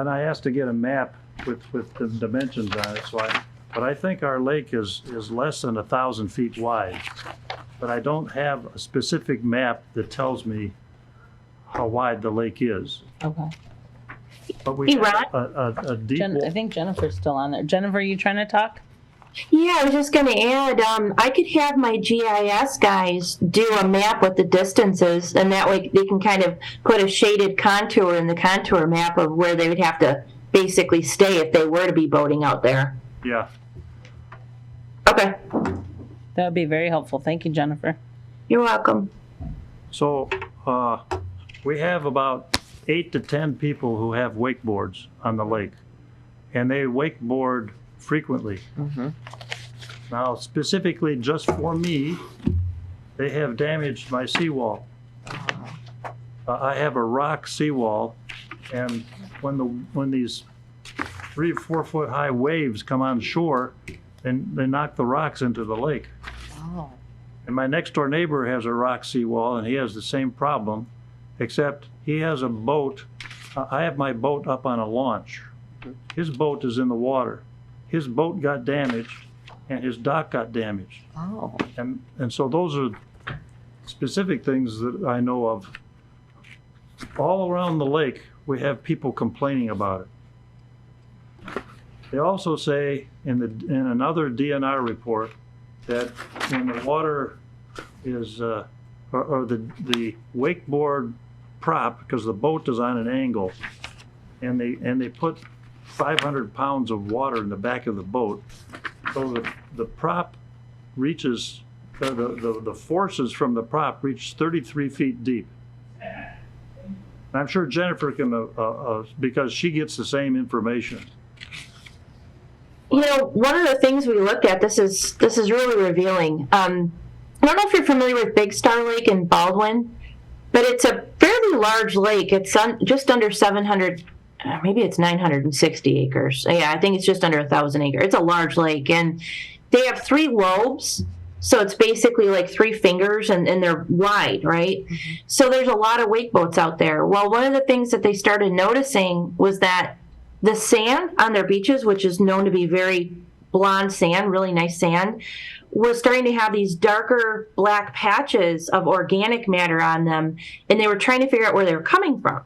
I asked to get a map with the dimensions on it, but I think our lake is less than 1,000 feet wide. But I don't have a specific map that tells me how wide the lake is.
Okay.
But we
Hey,
have a deep.
I think Jennifer's still on there. Jennifer, are you trying to talk?
Yeah, I was just going to add, I could have my GIS guys do a map with the distances, and that way they can kind of put a shaded contour in the contour map of where they would have to basically stay if they were to be boating out there.
Yeah.
Okay,
That would be very helpful. Thank you, Jennifer.
you're welcome.
So, we have about 8 to 10 people who have wakeboards on the lake, and they wakeboard frequently. Now, specifically just for me, they have damaged my seawall. I have a rock seawall, and when these 3 or 4 foot high waves come on shore, then they knock the rocks into the lake.
Oh.
And my next door neighbor has a rock seawall, and he has the same problem, except he has a boat. I have my boat up on a launch. His boat is in the water. His boat got damaged, and his dock got damaged.
Oh.
And so those are specific things that I know of. All around the lake, we have people complaining about it. They also say in another DNR report that when the water is, or the wakeboard prop, because the boat is on an angle, and they put 500 pounds of water in the back of the boat, so the prop reaches, the forces from the prop reach 33 feet deep. And I'm sure Jennifer can, because she gets the same information.
You know, one of the things we looked at, this is really revealing. I don't know if you're familiar with Big Star Lake in Baldwin, but it's a fairly large lake. It's just under 700, maybe it's 960 acres. Yeah, I think it's just under 1,000 acres. It's a large lake, and they have 3 lobes. So it's basically like 3 fingers, and they're wide, right? Mm-hmm. So there's a lot of wake boats out there. Well, one of the things that they started noticing was that the sand on their beaches, which is known to be very blonde sand, really nice sand, was starting to have these darker black patches of organic matter on them, and they were trying to figure out where they were coming from.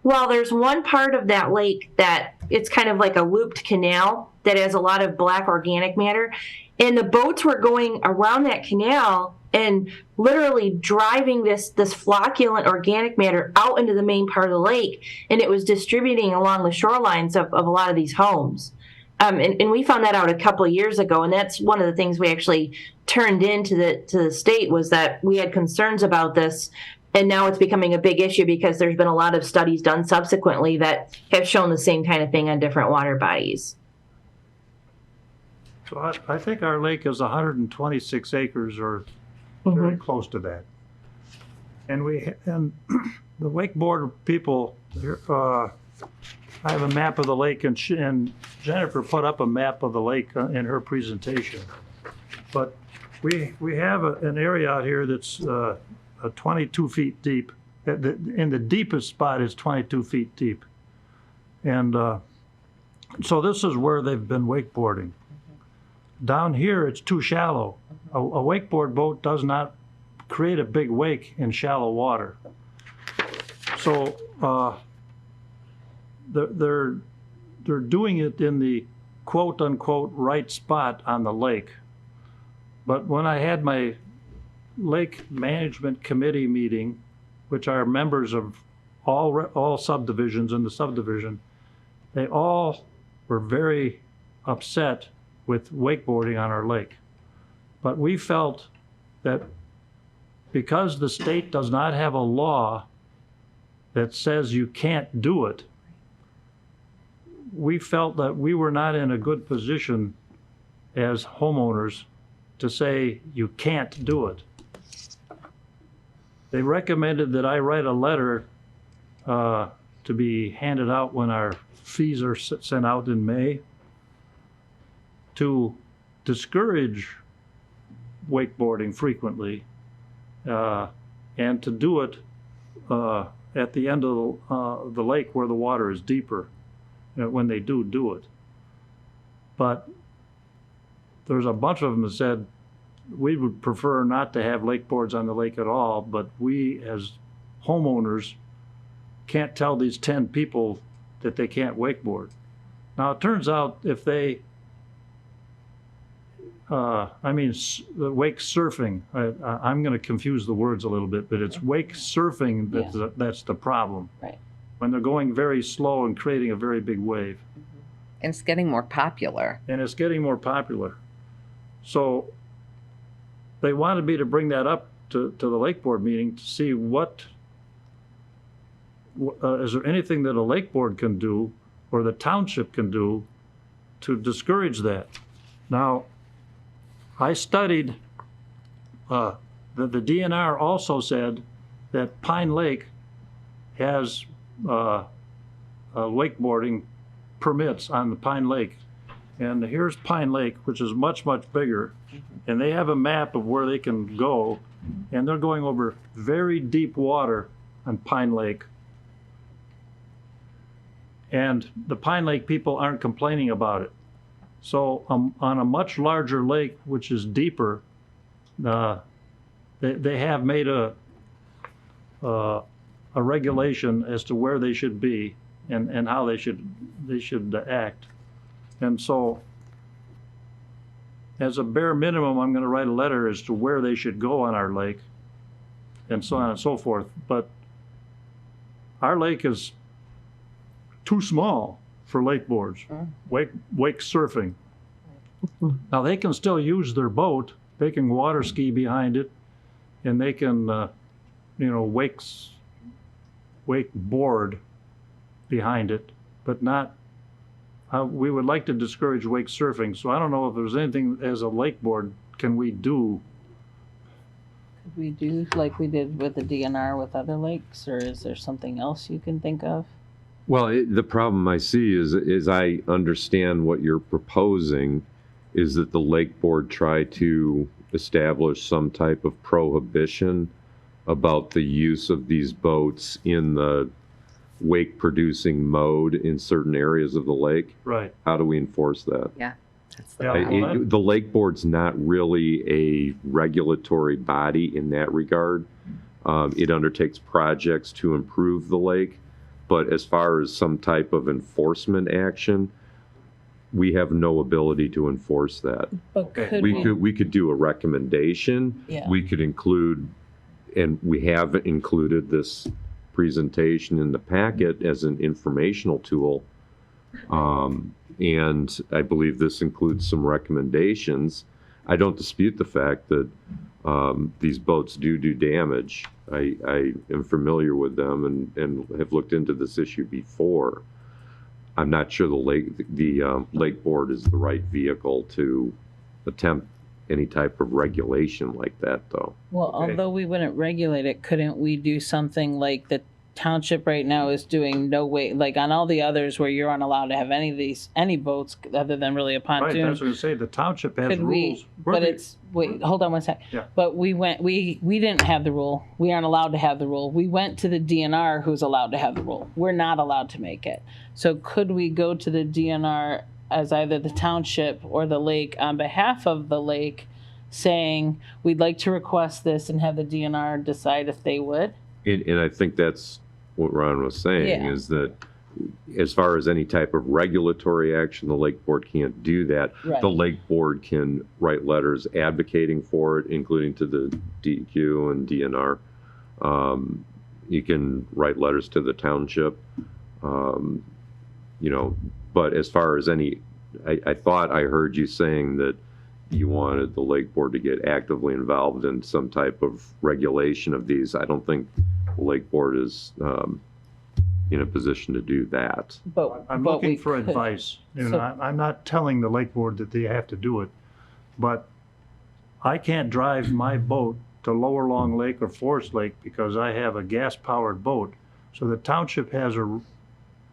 Well, there's one part of that lake that it's kind of like a looped canal that has a lot of black organic matter, and the boats were going around that canal and literally driving this flocculent organic matter out into the main part of the lake, and it was distributing along the shorelines of a lot of these homes. And we found that out a couple of years ago, and that's one of the things we actually turned into the state, was that we had concerns about this, and now it's becoming a big issue because there's been a lot of studies done subsequently that have shown the same kind of thing on different water bodies.
So I think our lake is 126 acres or very close to that. And the wakeboard people, I have a map of the lake, and Jennifer put up a map of the lake in her presentation. But we have an area out here that's 22 feet deep. In the deepest spot is 22 feet deep. And so this is where they've been wakeboarding. Down here, it's too shallow. A wakeboard boat does not create a big wake in shallow water. So they're doing it in the quote unquote right spot on the lake. But when I had my lake management committee meeting, which are members of all subdivisions in the subdivision, they all were very upset with wakeboarding on our lake. But we felt that because the state does not have a law that says you can't do it, we felt that we were not in a good position as homeowners to say you can't do it. They recommended that I write a letter to be handed out when our fees are sent out in May to discourage wakeboarding frequently and to do it at the end of the lake where the water is deeper, when they do it. But there's a bunch of them that said we would prefer not to have lakeboards on the lake at all, but we as homeowners can't tell these 10 people that they can't wakeboard. Now it turns out if they wake surfing. I'm going to confuse the words a little bit, but it's wake surfing that's the problem.
Right.
When they're going very slow and creating a very big wave.
And it's getting more popular.
So they wanted me to bring that up to the lake board meeting to see is there anything that a lake board can do or the township can do to discourage that. Now, I studied, the DNR also said that Pine Lake has wakeboarding permits on the Pine Lake. And here's Pine Lake, which is much, much bigger. And they have a map of where they can go. And they're going over very deep water on Pine Lake. And the Pine Lake people aren't complaining about it. So on a much larger lake, which is deeper, they have made a regulation as to where they should be and how they should act. And so, as a bare minimum, I'm going to write a letter as to where they should go on our lake, and so on and so forth. But our lake is too small for lake boards, wake surfing. Now they can still use their boat. They can water ski behind it, and they can, wake board behind it, but not. We would like to discourage wake surfing. So I don't know if there's anything as a lake board can we do.
Could we do like we did with the DNR with other lakes, or is there something else you can think of?
Well, the problem I see is I understand what you're proposing is that the lake board try to establish some type of prohibition about the use of these boats in the wake producing mode in certain areas of the lake.
Right.
How do we enforce that?
Yeah. That's the
The lake board's not really a regulatory body in that regard. It undertakes projects to improve the lake. But as far as some type of enforcement action, we have no ability to enforce that.
But could
We could do a recommendation.
Yeah.
We could include, and we have included this presentation in the packet as an informational tool. And I believe this includes some recommendations. I don't dispute the fact that these boats do damage. I am familiar with them and have looked into this issue before. I'm not sure the lake board is the right vehicle to attempt any type of regulation like that, though.
Well,
Okay.
although we wouldn't regulate it, couldn't we do something like the township right now is doing no way, like on all the others where you aren't allowed to have any boats other than really a
Right,
pontoon?
that's what I say, the township has
Could we,
rules.
but it's, wait, hold on one sec.
Yeah.
But we didn't have the rule. We aren't allowed to have the rule. We went to the DNR who's allowed to have the rule. We're not allowed to make it. So could we go to the DNR as either the township or the lake on behalf of the lake saying, we'd like to request this and have the DNR decide if they would?
And I think that's what Ron was saying,
Yeah.
is that as far as any type of regulatory action, the lake board can't do that.
Right.
The lake board can write letters advocating for it, including to the DEQ and DNR. You can write letters to the township, but as far as I thought I heard you saying that you wanted the lake board to get actively involved in some type of regulation of these. I don't think the lake board is in a position to do that.
I'm
but
looking
we
for
could.
advice.
So-
I'm not telling the lake board that they have to do it, but I can't drive my boat to Lower Long Lake or Forest Lake because I have a gas-powered boat. So the township has a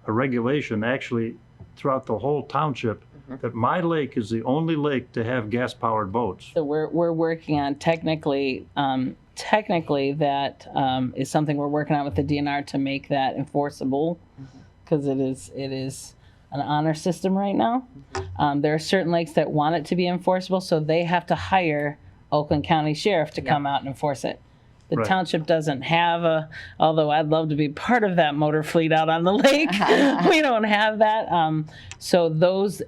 regulation actually throughout the whole township that my lake is the only lake to have gas-powered boats.
So we're working on technically that is something we're working on with the DNR to make that enforceable, because it is an honor system right now. There are certain lakes that want it to be enforceable, so they have to hire Oakland County Sheriff to come out and enforce it. The
Right.
township doesn't have although I'd love to be part of that motor fleet out on the lake. We don't have that. So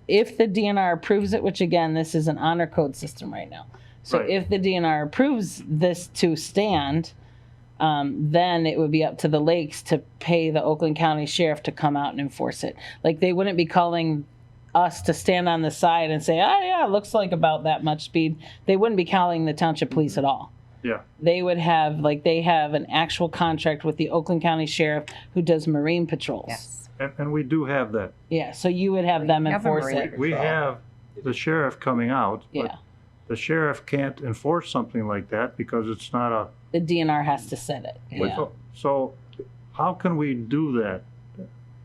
if the DNR approves it, which again, this is an honor code system right now. So
Right.
if the DNR approves this to stand, then it would be up to the lakes to pay the Oakland County Sheriff to come out and enforce it. Like, they wouldn't be calling us to stand on the side and say, oh yeah, it looks like about that much speed. They wouldn't be calling the township police at all.
Yeah,
They would have, they have an actual contract with the Oakland County Sheriff who does marine patrols.
Yes.
and we do have that.
Yeah, so you would have them
have a
enforce
marine
it.
We have the sheriff coming out,
Yeah,
but the sheriff can't enforce something like that because it's not a.
the DNR has to set it. Yeah.
So how can we do that?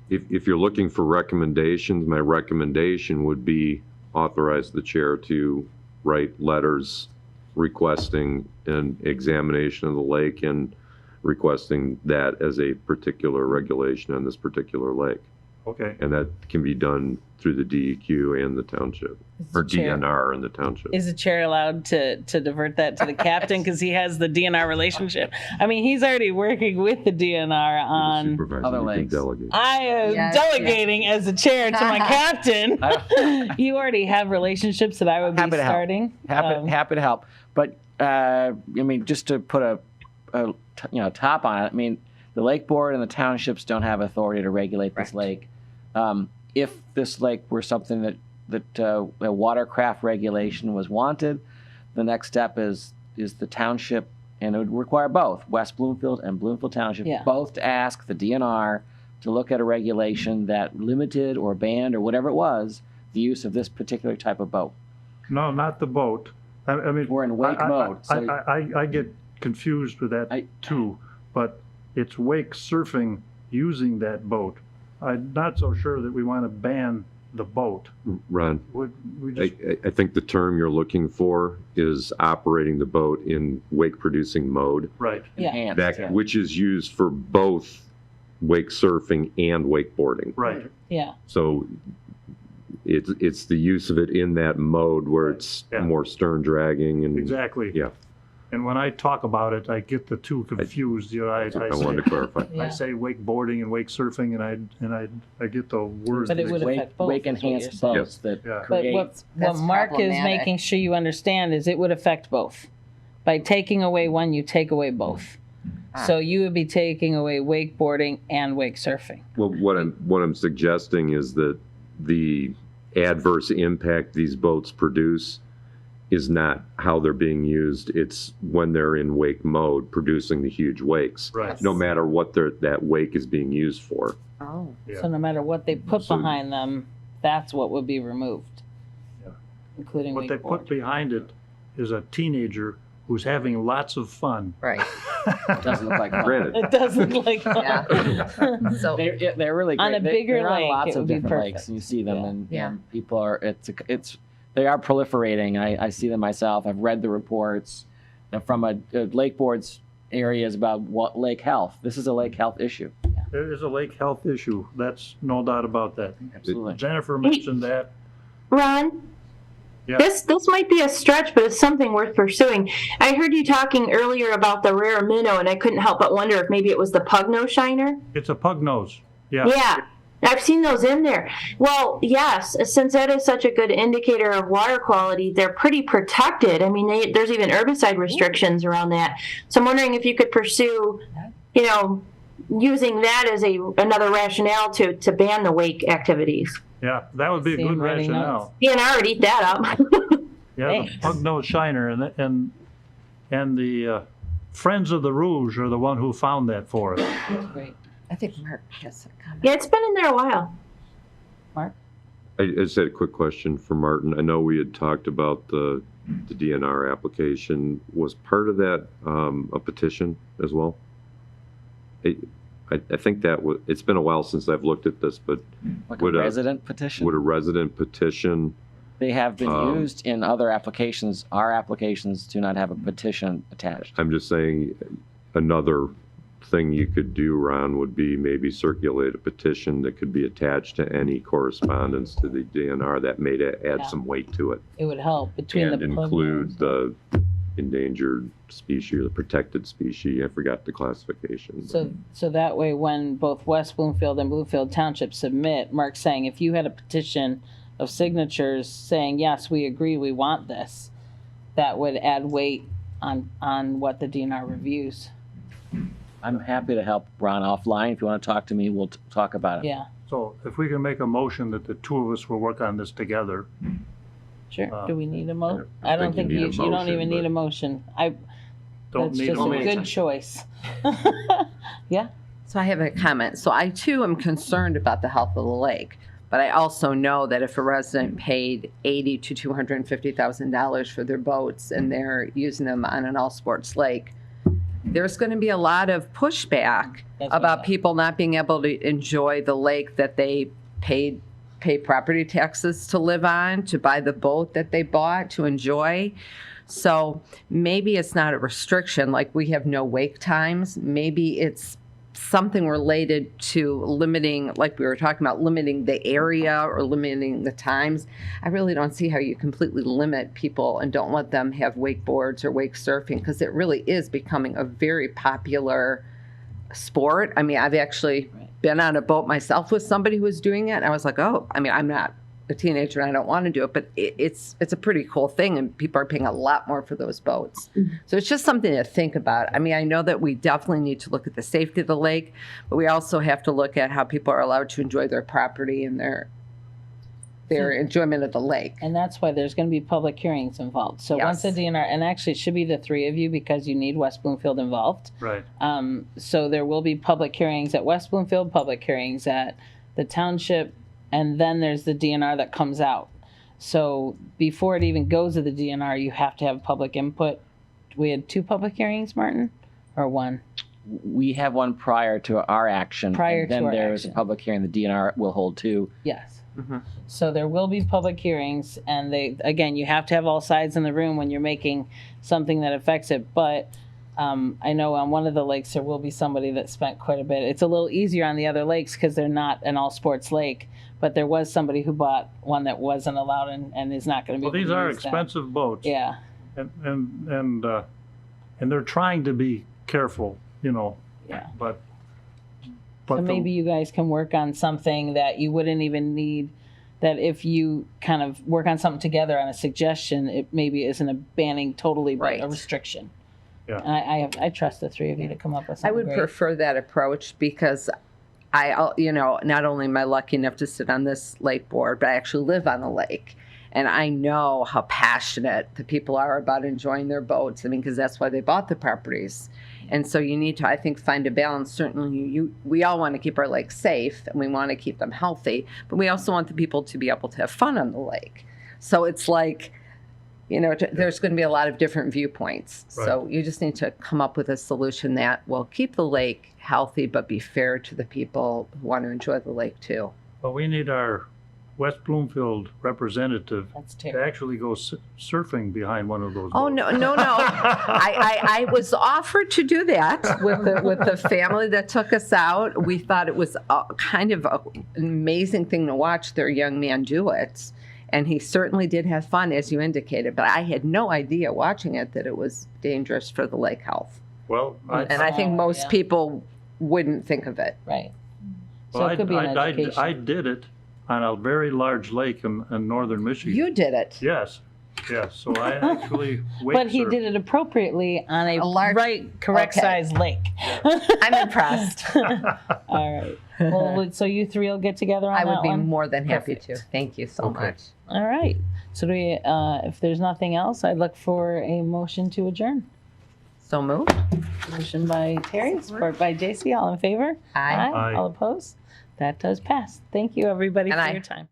If you're looking for recommendations, my recommendation would be authorize the chair to write letters requesting an examination of the lake and requesting that as a particular regulation on this particular lake.
Okay,
And that can be done through the DEQ and the township, or
the chair-
DNR and the township.
Is the chair allowed to divert that to the captain because he has the DNR relationship? I mean, he's already working with the DNR on.
Supervisor,
other
you can
lakes.
delegate.
I am
Yes,
delegating as the chair to my captain. You already have relationships that I would be
Happy to help.
starting.
Happy to help. But I mean, just to put a top on it, I mean, the lake board and the townships don't have authority to regulate this lake. If this lake were something that a watercraft regulation was wanted, the next step is the township, and it would require both West Bloomfield and Bloomfield Township both to ask the DNR to look at a regulation that limited or banned or whatever it was the use of this particular type of boat.
no, not the boat. I mean.
We're in wake mode. So
I get confused with that too, but it's wake surfing using that boat. I'm not so sure that we want to ban the boat.
Ron,
We just,
I think the term you're looking for is operating the boat in wake-producing mode,
right,
Yeah.
enhanced, yeah.
which is used for both wake surfing and wakeboarding.
right.
Yeah.
So it's the use of it in that mode where it's
Yeah.
more stern dragging and.
Exactly.
Yeah.
And when I talk about it, I get the two confused. I
wanted to clarify.
Yeah.
I say wakeboarding and wake surfing, and I get the words.
But it would
Wake,
affect both.
wake
is what you're
enhanced
saying.
boats that
Yeah.
But
create.
what
That's
Mark is
problematic.
making sure you understand is it would affect both. By taking away one, you take away both. So you would be taking away wakeboarding and wake surfing.
Well, what I'm suggesting is that the adverse impact these boats produce is not how they're being used. It's when they're in wake mode, producing the huge wakes.
Right.
No matter what that wake is being used for.
Oh.
Yeah.
So no matter what they put
So-
behind them, that's what would be removed.
Yeah.
Including
What they put
wakeboard.
behind it is a teenager who's having lots of fun.
Right.
Doesn't look like fun.
Granted,
It doesn't look like
Yeah. So,
They're really great.
On a bigger
they're on
lake,
lots
it
of
would be
different lakes,
perfect.
and you see them,
Yeah.
and,
Yeah.
and people are. They are proliferating. I see them myself. I've read the reports from a lake board's areas about what lake health. This is a lake health issue.
There is a lake health issue. That's no doubt about that.
Absolutely.
Jennifer mentioned that.
Ron,
Yeah.
this might be a stretch, but it's something worth pursuing. I heard you talking earlier about the rare minnow, and I couldn't help but wonder if maybe it was the pug-nose shiner.
It's a pug nose. Yeah.
Yeah, I've seen those in there. Well, yes, since that is such a good indicator of water quality, they're pretty protected. I mean, there's even herbicide restrictions around that. So I'm wondering if you could pursue, using that as another rationale to ban the wake activities.
Yeah, that would be a
See
good
him writing
rationale.
DNR would eat that up.
Yeah,
Thanks.
the pug nose shiner and the Friends of the Rouge are the one who found that for us.
Great.
I think Mark has a comment.
Yeah, it's been in there a while.
I just had a quick question for Martin. I know we had talked about the DNR application. Was part of that a petition as well? I think that it's been a while since I've looked at this, but
Like
would
a
a-
resident petition.
would a resident petition,
They have been
Um,
used in other applications. Our applications do not have a petition attached.
I'm just saying another thing you could do, Ron, would be maybe circulate a petition that could be attached to any correspondence to the DNR that may add
Yeah.
some weight to it.
It would help between
And
the
include the endangered species or the protected species. I forgot the classification.
So that way, when both West Bloomfield and Bloomfield Township submit, Mark's saying if you had a petition of signatures saying, yes, we agree, we want this, that would add weight on what the DNR reviews.
I'm happy to help Ron offline. If you want to talk to me, we'll talk about it.
Yeah,
So if we can make a motion that the two of us will work on this together.
sure. Do we need a mo?
I
I don't
think
think
you
you
need a
don't
motion,
even need
but-
a motion.
Don't
That's
need
just
a
a
motion.
good choice. Yeah,
So I have a comment. So I too am concerned about the health of the lake, but I also know that if a resident paid $80,000 to $250,000 for their boats and they're using them on an all sports lake, there's going to be a lot of pushback
That's what
about
I-
people not being able to enjoy the lake that they pay property taxes to live on, to buy the boat that they bought to enjoy. So maybe it's not a restriction, like we have no wake times. Maybe it's something related to limiting, like we were talking about, limiting the area or limiting the times. I really don't see how you completely limit people and don't let them have wakeboards or wake surfing, because it really is becoming a very popular sport. I mean, I've actually been on a boat myself with somebody who was doing it, and I was like, oh, I mean, I'm not a teenager and I don't want to do it, but it's a pretty cool thing, and people are paying a lot more for those boats. So it's just something to think about. I mean, I know that we definitely need to look at the safety of the lake, but we also have to look at how people are allowed to enjoy their property and their enjoyment of the lake.
and that's why there's going to be public hearings involved. So once the
Yes.
DNR, and actually it should be the three of you because you need West Bloomfield involved.
Right.
So there will be public hearings at West Bloomfield, public hearings at the township, and then there's the DNR that comes out. So before it even goes to the DNR, you have to have public input. We had 2 public hearings, Martin, or 1?
We have one prior to our action.
Prior
and
to
then
our
there is a
action.
public hearing. The DNR will hold 2.
Yes.
Mhm.
So there will be public hearings, and again, you have to have all sides in the room when you're making something that affects it. But I know on one of the lakes there will be somebody that spent quite a bit. It's a little easier on the other lakes because they're not an all sports lake. But there was somebody who bought one that wasn't allowed and is not going to be.
Well,
able
these
to
are
use that.
expensive boats.
Yeah.
And they're trying to be careful,
Yeah.
but.
So maybe you guys can work on something that you wouldn't even need, that if you kind of work on something together on a suggestion, it maybe isn't a banning totally, but a
Right.
restriction.
Yeah.
And I trust the three of you to come up with
I
something
would
great.
prefer that approach because not only am I lucky enough to sit on this lake board, but I actually live on the lake. And I know how passionate the people are about enjoying their boats. I mean, because that's why they bought the properties. And so you need to, I think, find a balance. Certainly, we all want to keep our lakes safe and we want to keep them healthy, but we also want the people to be able to have fun on the lake. So it's like, there's going to be a lot of different viewpoints.
Right.
So you just need to come up with a solution that will keep the lake healthy, but be fair to the people who want to enjoy the lake too.
But we need our West Bloomfield representative
That's
to
terrible.
actually go surfing behind one of those
Oh,
boats.
no. I was offered to do that with the family that took us out. We thought it was kind of an amazing thing to watch their young man do it. And he certainly did have fun, as you indicated. But I had no idea watching it that it was dangerous for the lake health.
Well,
And I think most
yeah.
people wouldn't think of it.
Right. So it could be an education.
I did it on a very large lake in northern Michigan.
You did it.
Yes. So I actually wake
But he
surfed.
did it appropriately on a
large-
correct
Okay.
size lake.
I'm impressed.
All right. Well, so you three will get together on
I
that
would be
one?
more than happy
Perfect.
to. Thank you so much.
All right. So do we, if there's nothing else, I'd look for a motion to adjourn.
So moved.
Motion by Terry, support by JC. All in favor?
Aye.
Aye.
All opposed? That does pass. Thank you, everybody,
And
for
I-
your time.